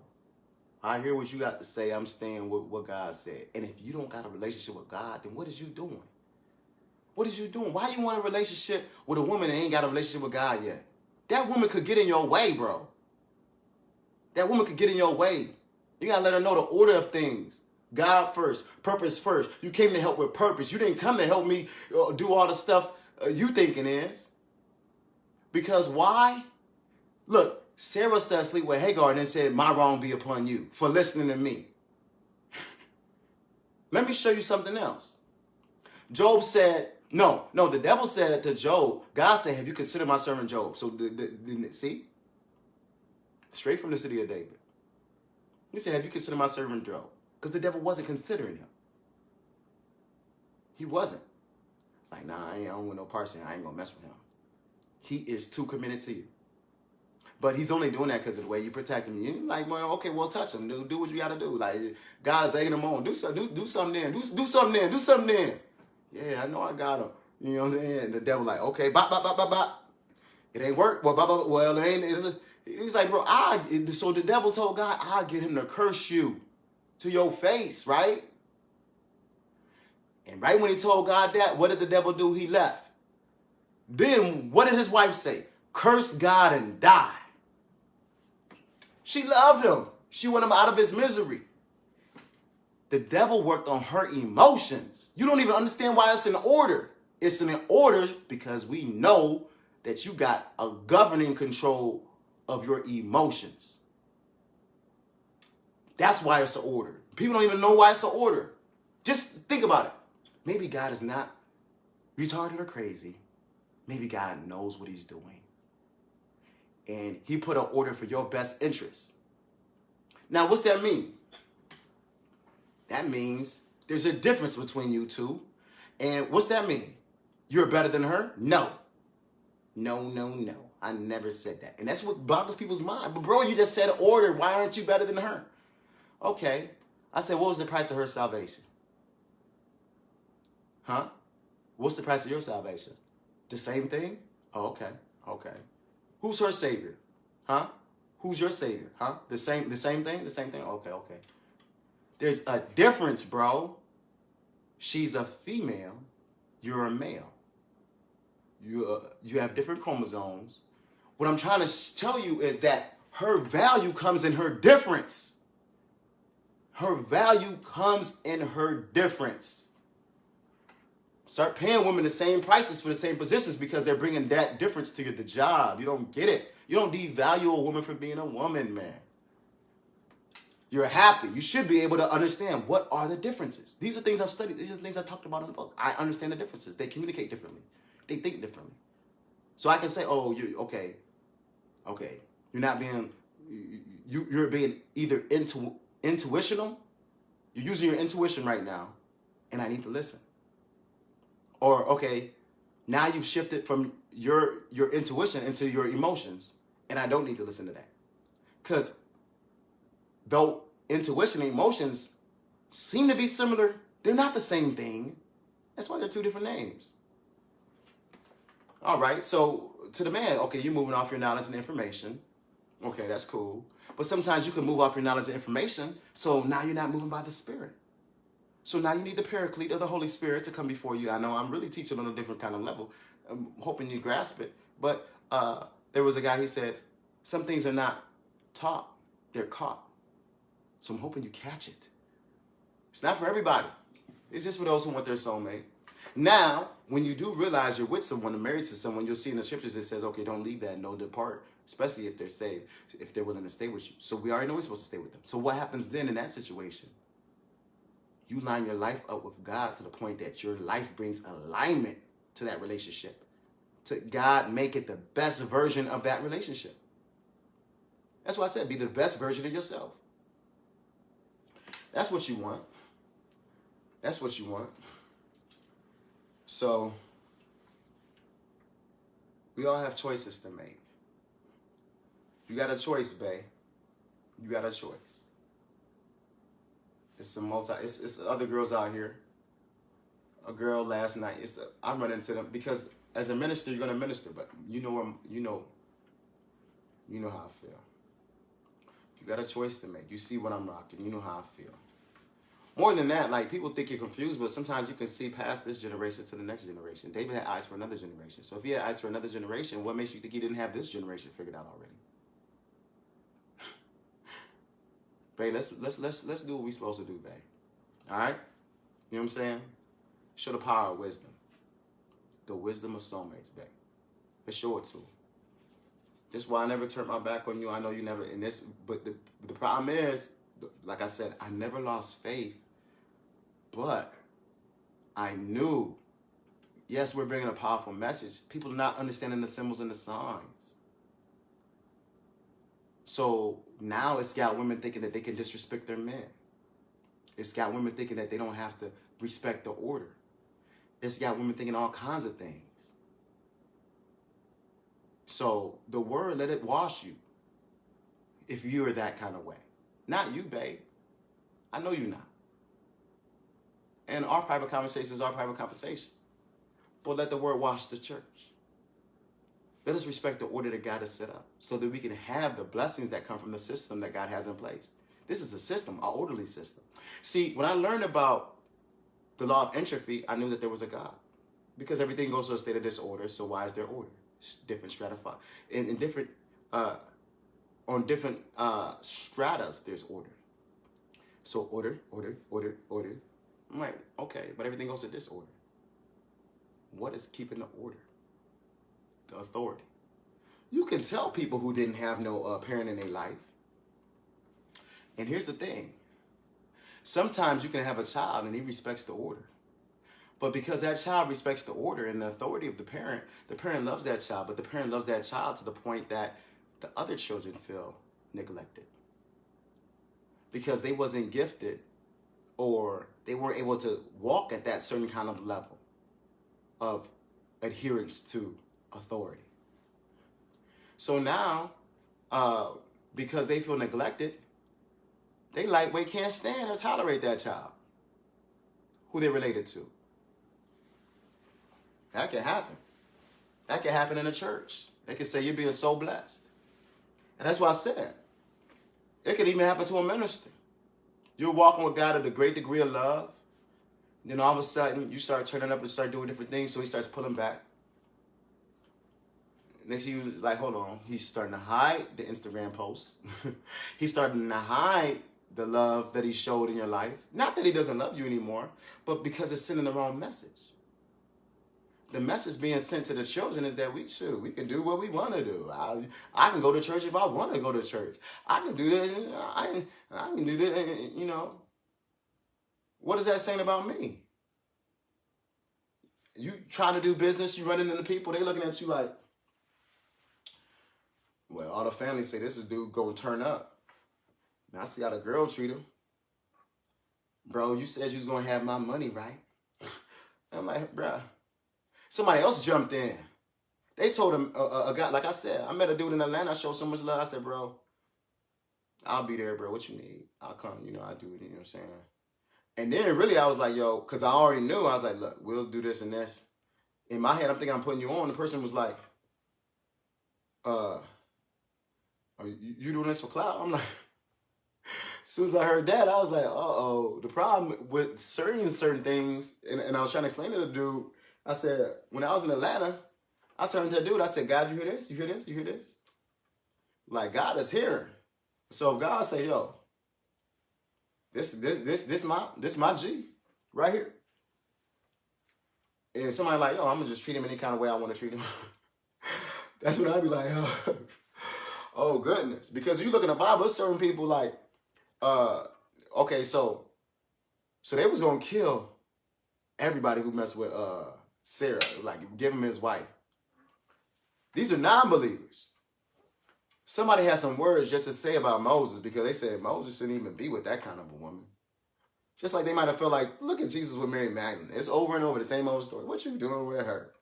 I hear what you got to say. I'm staying with what God said. And if you don't got a relationship with God, then what is you doing? What is you doing? Why you want a relationship with a woman that ain't got a relationship with God yet? That woman could get in your way, bro. That woman could get in your way. You got to let her know the order of things. God first, purpose first. You came to help with purpose. You didn't come to help me do all the stuff you thinking is. Because why? Look, Sarah said sleep with Hagar and then said, my wrong be upon you for listening to me. Let me show you something else. Job said, the devil said to Job, God said, have you considered my servant Job? So, see? Straight from the city of David. He said, have you considered my servant Job? Because the devil wasn't considering him. He wasn't. Like, nah, I don't want no parts in him. I ain't going to mess with him. He is too committed to you. But he's only doing that because of the way you protect him. You're like, well, okay, well, touch him. Do what you got to do. Like, God is egging him on. Do something then. Do something then. Do something then. Yeah, I know I got him. You know what I'm saying? And the devil like, okay, bop, bop, bop, bop, bop. It ain't work. Well, bop, bop, well, it ain't. He's like, bro, so the devil told God, I'll get him to curse you to your face, right? And right when he told God that, what did the devil do? He left. Then what did his wife say? Curse God and die. She loved him. She wanted him out of his misery. The devil worked on her emotions. You don't even understand why it's in order. It's in order because we know that you got a governing control of your emotions. That's why it's an order. People don't even know why it's an order. Just think about it. Maybe God is not retarded or crazy. Maybe God knows what he's doing. And he put an order for your best interest. Now, what's that mean? That means there's a difference between you two. And what's that mean? You're better than her? No. No. I never said that. And that's what boggles people's mind. But bro, you just said order. Why aren't you better than her? Okay. I said, what was the price of her salvation? Huh? What's the price of your salvation? The same thing? Oh, okay. Who's her savior? Huh? Who's your savior? Huh? The same thing? The same thing? Okay. There's a difference, bro. She's a female. You're a male. You have different chromosomes. What I'm trying to tell you is that her value comes in her difference. Her value comes in her difference. Start paying women the same prices for the same positions because they're bringing that difference to the job. You don't get it. You don't devalue a woman for being a woman, man. You're happy. You should be able to understand what are the differences. These are things I've studied. These are things I talked about in the book. I understand the differences. They communicate differently. They think differently. So I can say, oh, you're okay. You're not being, you're being either intuitional. You're using your intuition right now, and I need to listen. Or, okay, now you've shifted from your intuition into your emotions, and I don't need to listen to that. Because though intuition and emotions seem to be similar, they're not the same thing. That's why they're two different names. All right, so to the man, okay, you're moving off your knowledge and information. Okay, that's cool. But sometimes you can move off your knowledge and information, so now you're not moving by the Spirit. So now you need the Paraclete of the Holy Spirit to come before you. I know I'm really teaching on a different kind of level. I'm hoping you grasp it. But there was a guy, he said, some things are not taught, they're caught. So I'm hoping you catch it. It's not for everybody. It's just for those who want their soulmate. Now, when you do realize you're with someone and married to someone, you'll see in the scriptures it says, okay, don't leave that, no depart, especially if they're saved, if they're willing to stay with you. So we already know we're supposed to stay with them. So what happens then in that situation? You line your life up with God to the point that your life brings alignment to that relationship. To God make it the best version of that relationship. That's why I said be the best version of yourself. That's what you want. That's what you want. So, we all have choices to make. You got a choice, bae. You got a choice. It's other girls out here. A girl last night. I'm running into them because as a minister, you're gonna minister, but you know how I feel. You got a choice to make. You see what I'm rocking. You know how I feel. More than that, like, people think you're confused, but sometimes you can see past this generation to the next generation. David had eyes for another generation. So if he had eyes for another generation, what makes you think he didn't have this generation figured out already? Babe, let's do what we're supposed to do, babe. All right? You know what I'm saying? Show the power of wisdom. The wisdom of soulmates, babe. Let's show it to them. This is why I never turned my back on you. I know you never, but the problem is, like I said, I never lost faith, but I knew, yes, we're bringing a powerful message. People are not understanding the symbols and the signs. So now it's got women thinking that they can disrespect their men. It's got women thinking that they don't have to respect the order. It's got women thinking all kinds of things. So the word, let it wash you if you're that kind of way. Not you, babe. I know you're not. And our private conversation is our private conversation. But let the word wash the church. Let us respect the order that God has set up so that we can have the blessings that come from the system that God has in place. This is a system, an orderly system. See, when I learned about the law of entropy, I knew that there was a God. Because everything goes to a state of disorder, so why is there order? It's different stratified. In different, on different stratas, there's order. So order. I'm like, okay, but everything goes to disorder. What is keeping the order? The authority. You can tell people who didn't have no parent in their life. And here's the thing. Sometimes you can have a child and he respects the order. But because that child respects the order and the authority of the parent loves that child, but the parent loves that child to the point that the other children feel neglected. Because they wasn't gifted or they weren't able to walk at that certain kind of level of adherence to authority. So now, because they feel neglected, they lightweight can't stand or tolerate that child who they're related to. That can happen. That can happen in a church. They can say you're being so blessed. And that's why I said, it could even happen to a minister. You're walking with God at a great degree of love. Then all of a sudden, you start turning up and start doing different things, so he starts pulling back. Next thing you like, hold on. He's starting to hide the Instagram posts. He's starting to hide the love that he showed in your life. Not that he doesn't love you anymore, but because it's sending the wrong message. The message being sent to the children is that we can do what we want to do. I can go to church if I want to go to church. I can do this. I can do this. You know, what is that saying about me? You trying to do business, you running into people, they looking at you like, well, all the family say this is dude gonna turn up. Now I see how the girl treat him. Bro, you said you was gonna have my money, right? I'm like, bruh. Somebody else jumped in. They told him, a guy, like I said, I met a dude in Atlanta. I showed so much love. I said, bro, I'll be there, bro. What you need? I'll come. You know, I do it. You know what I'm saying? And then really I was like, yo, because I already knew. I was like, look, we'll do this and this. In my head, I'm thinking I'm putting you on. The person was like, are you doing this for clout? I'm like, as soon as I heard that, I was like, uh-oh. The problem with certain things, and I was trying to explain to the dude, I said, when I was in Atlanta, I turned to the dude, I said, God, you hear this? You hear this? You hear this? Like, God is here. So if God say, yo, this my G right here. And somebody like, yo, I'm gonna just treat him any kind of way I want to treat him. That's when I'd be like, oh goodness. Because you look in the Bible, there's certain people like, okay, so they was gonna kill everybody who messed with Sarah, like give him his wife. These are non-believers. Somebody has some words just to say about Moses because they said Moses shouldn't even be with that kind of a woman. Just like they might have felt like, look at Jesus with Mary Magdalene. It's over and over the same old story. What you doing with her?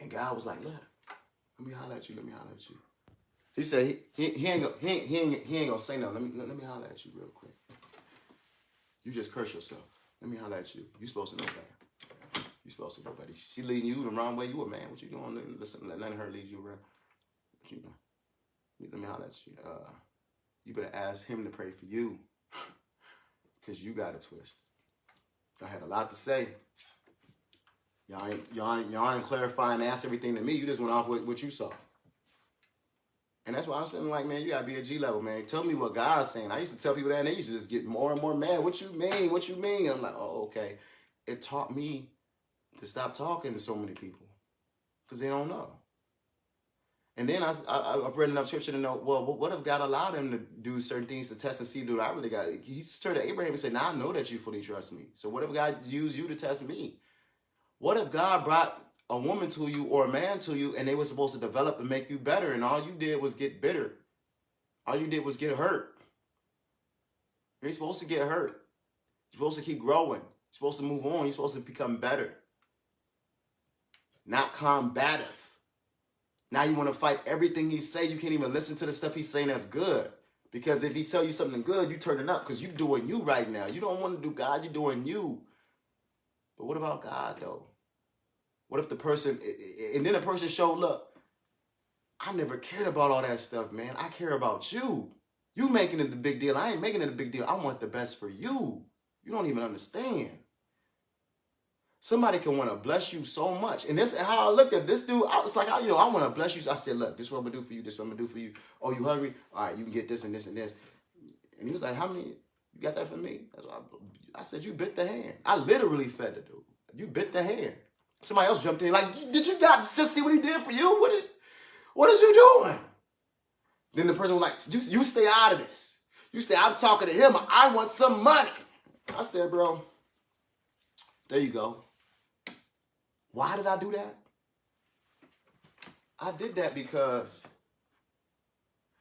And God was like, look, let me holler at you. He said he ain't gonna say nothing. Let me holler at you real quick. You just curse yourself. Let me holler at you. You supposed to know better. You supposed to know better. She leading you the wrong way. You a man. What you doing? Listen, letting her lead you around. What you know? Let me holler at you. You better ask him to pray for you, cause you got it twisted. I had a lot to say. Y'all ain't clarifying and ask everything to me. You just went off with what you saw. And that's why I'm saying, like, man, you gotta be a G level, man. Tell me what God's saying. I used to tell people that, and they used to just get more and more mad. What you mean? What you mean? And I'm like, oh, okay. It taught me to stop talking to so many people because they don't know. And then I've read enough scripture to know, well, what if God allowed him to do certain things to test and see, do I really got? He turned to Abraham and said, now I know that you fully trust me. So what if God used you to test me? What if God brought a woman to you or a man to you and they were supposed to develop and make you better, and all you did was get bitter? All you did was get hurt. You're supposed to get hurt. You're supposed to keep growing. You're supposed to move on. You're supposed to become better. Not combative. Now you want to fight everything he say. You can't even listen to the stuff he's saying that's good. Because if he tell you something good, you turn it up because you're doing you right now. You don't want to do God, you're doing you. But what about God, though? What if the person, and then the person showed, look, I never cared about all that stuff, man. I care about you. You making it a big deal. I ain't making it a big deal. I want the best for you. You don't even understand. Somebody can want to bless you so much. And this is how I looked at this dude. I was like, I want to bless you. I said, look, this is what I'm going to do for you. This is what I'm going to do for you. Oh, you hungry? All right, you can get this and this and this. And he was like, how many? You got that for me? That's what I said, you bit the hand. I literally fed the dude. You bit the hand. Somebody else jumped in like, did you not just see what he did for you? What is you doing? Then the person was like, you stay out of this. You stay, I'm talking to him. I want some money. I said, bro, there you go. Why did I do that? I did that because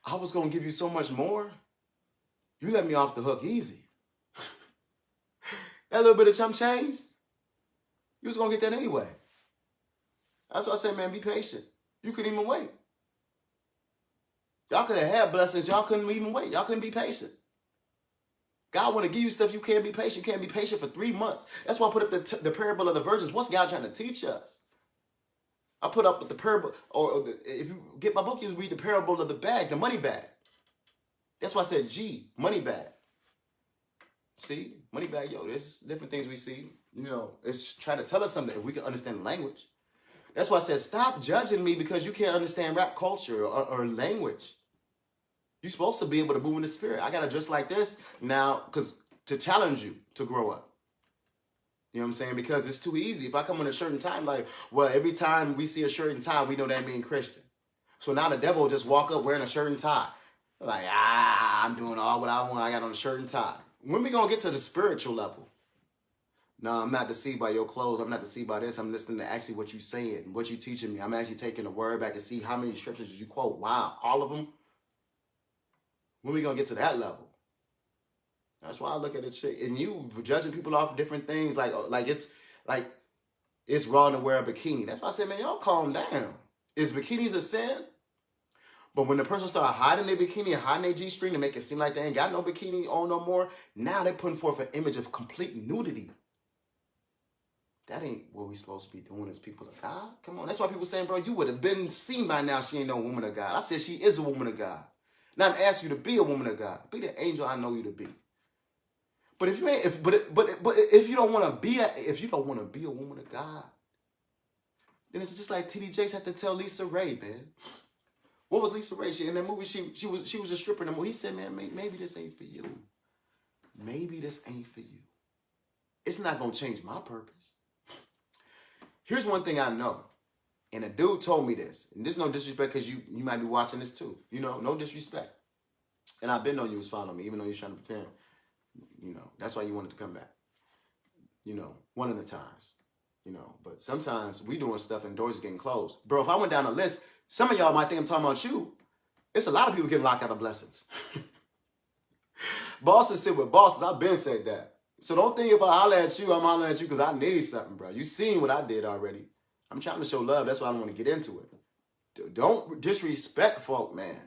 I was going to give you so much more. You let me off the hook easy. That little bit of chump change, you was going to get that anyway. That's why I said, man, be patient. You couldn't even wait. Y'all could have had blessings. Y'all couldn't even wait. Y'all couldn't be patient. God want to give you stuff. You can't be patient. You can't be patient for 3 months. That's why I put up the parable of the virgins. What's God trying to teach us? I put up with the parable, if you get my book, you read the parable of the bag, the money bag. That's why I said G, money bag. See, money bag, yo, there's different things we see. You know, it's trying to tell us something if we can understand language. That's why I said, stop judging me because you can't understand rap culture or language. You're supposed to be able to move in the spirit. I got to dress like this now because to challenge you to grow up. You know what I'm saying? Because it's too easy. If I come in a shirt and tie, I'm like, well, every time we see a shirt and tie, we know that means Christian. So now the devil will just walk up wearing a shirt and tie. Like, I'm doing all what I want. I got on a shirt and tie. When we going to get to the spiritual level? No, I'm not deceived by your clothes. I'm not deceived by this. I'm listening to actually what you're saying, what you're teaching me. I'm actually taking the word back and see how many scriptures did you quote. Wow, all of them? When we going to get to that level? That's why I look at it shit. And you judging people off different things like it's wrong to wear a bikini. That's why I said, man, y'all calm down. Is bikinis a sin? But when the person start hiding their bikini and hiding their G-string to make it seem like they ain't got no bikini on no more, now they're putting forth an image of complete nudity. That ain't what we supposed to be doing as people of God. Come on. That's why people saying, bro, you would have been seen by now she ain't no woman of God. I said she is a woman of God. Now I'm asking you to be a woman of God. Be the angel I know you to be. But if you ain't, but if you don't want to be a woman of God, then it's just like T.D. Jakes had to tell Lisa Ray, man. What was Lisa Ray? In that movie, she was a stripper in the movie. He said, man, maybe this ain't for you. Maybe this ain't for you. It's not gonna change my purpose. Here's one thing I know, and a dude told me this, and this is no disrespect because you might be watching this too. You know, no disrespect. And I've been knowing you was following me, even though you're trying to pretend. You know, that's why you wanted to come back. You know, one of the times. You know, but sometimes we doing stuff and doors getting closed. Bro, if I went down a list, some of y'all might think I'm talking about you. It's a lot of people getting locked out of blessings. Bosses sit with bosses. I've been said that. So don't think if I holler at you, I'm hollering at you because I need something, bro. You seen what I did already. I'm trying to show love. That's why I don't want to get into it. Don't disrespect folk, man.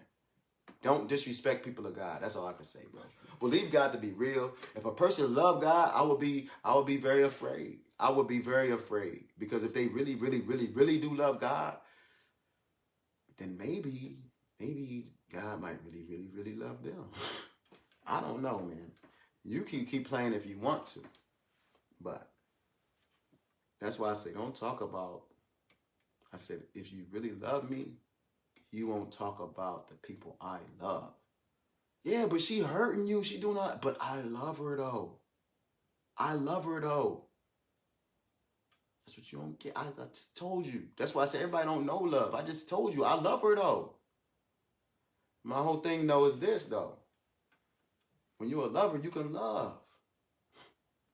Don't disrespect people of God. That's all I can say, bro. Believe God to be real. If a person love God, I would be very afraid. I would be very afraid. Because if they really, really, really, really do love God, then maybe God might really, really, really love them. I don't know, man. You can keep playing if you want to. But that's why I say don't talk about, I said, if you really love me, you won't talk about the people I love. Yeah, but she hurting you. She doing all that. But I love her, though. I love her, though. That's what you don't get. I just told you. That's why I said everybody don't know love. I just told you. I love her, though. My whole thing, though, is this, though. When you're a lover, you can love.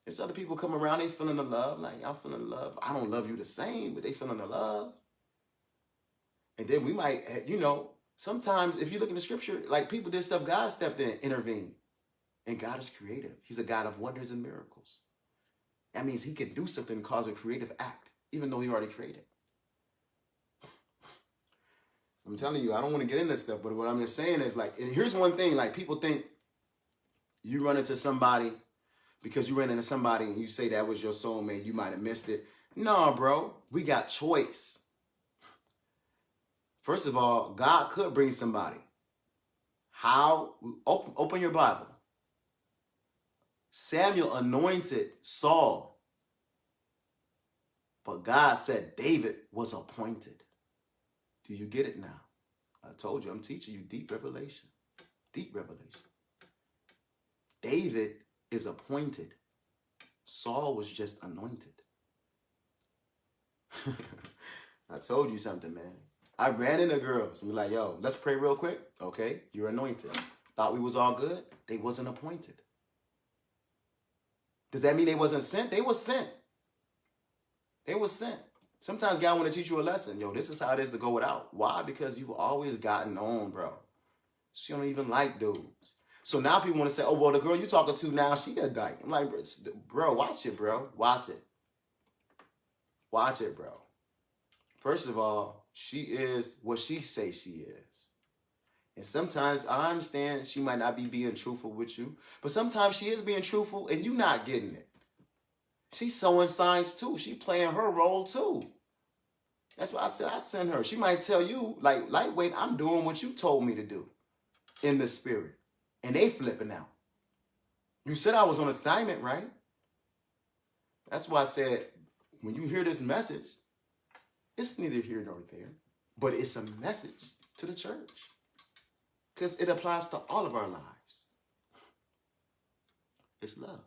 There's other people come around, they feeling the love. Like, I'm feeling the love. I don't love you the same, but they feeling the love. And then we might, sometimes if you look in the scripture, like people did stuff, God stepped in, intervened. And God is creative. He's a God of wonders and miracles. That means he can do something and cause a creative act, even though he already created. I'm telling you, I don't want to get into stuff, but what I'm just saying is like, and here's one thing, like people think you run into somebody because you ran into somebody and you say that was your soulmate, you might have missed it. No, bro, we got choice. First of all, God could bring somebody. How? Open your Bible. Samuel anointed Saul, but God said David was appointed. Do you get it now? I told you, I'm teaching you deep revelation. Deep revelation. David is appointed. Saul was just anointed. I told you something, man. I ran into girls and be like, yo, let's pray real quick. Okay, you're anointed. Thought we was all good. They wasn't appointed. Does that mean they wasn't sent? They was sent. They was sent. Sometimes God want to teach you a lesson. Yo, this is how it is to go without. Why? Because you've always gotten on, bro. She don't even like dudes. So now people want to say, oh, well, the girl you talking to now, she a dyke. I'm like, bro, watch it, bro. Watch it. Watch it, bro. First of all, she is what she say she is. And sometimes I understand she might not be being truthful with you, but sometimes she is being truthful and you not getting it. She's sowing signs too. She playing her role too. That's why I said I send her. She might tell you, like, lightweight, I'm doing what you told me to do in the spirit. And they flipping out. You said I was on assignment, right? That's why I said, when you hear this message, it's neither here nor there, but it's a message to the church. Because it applies to all of our lives. It's love.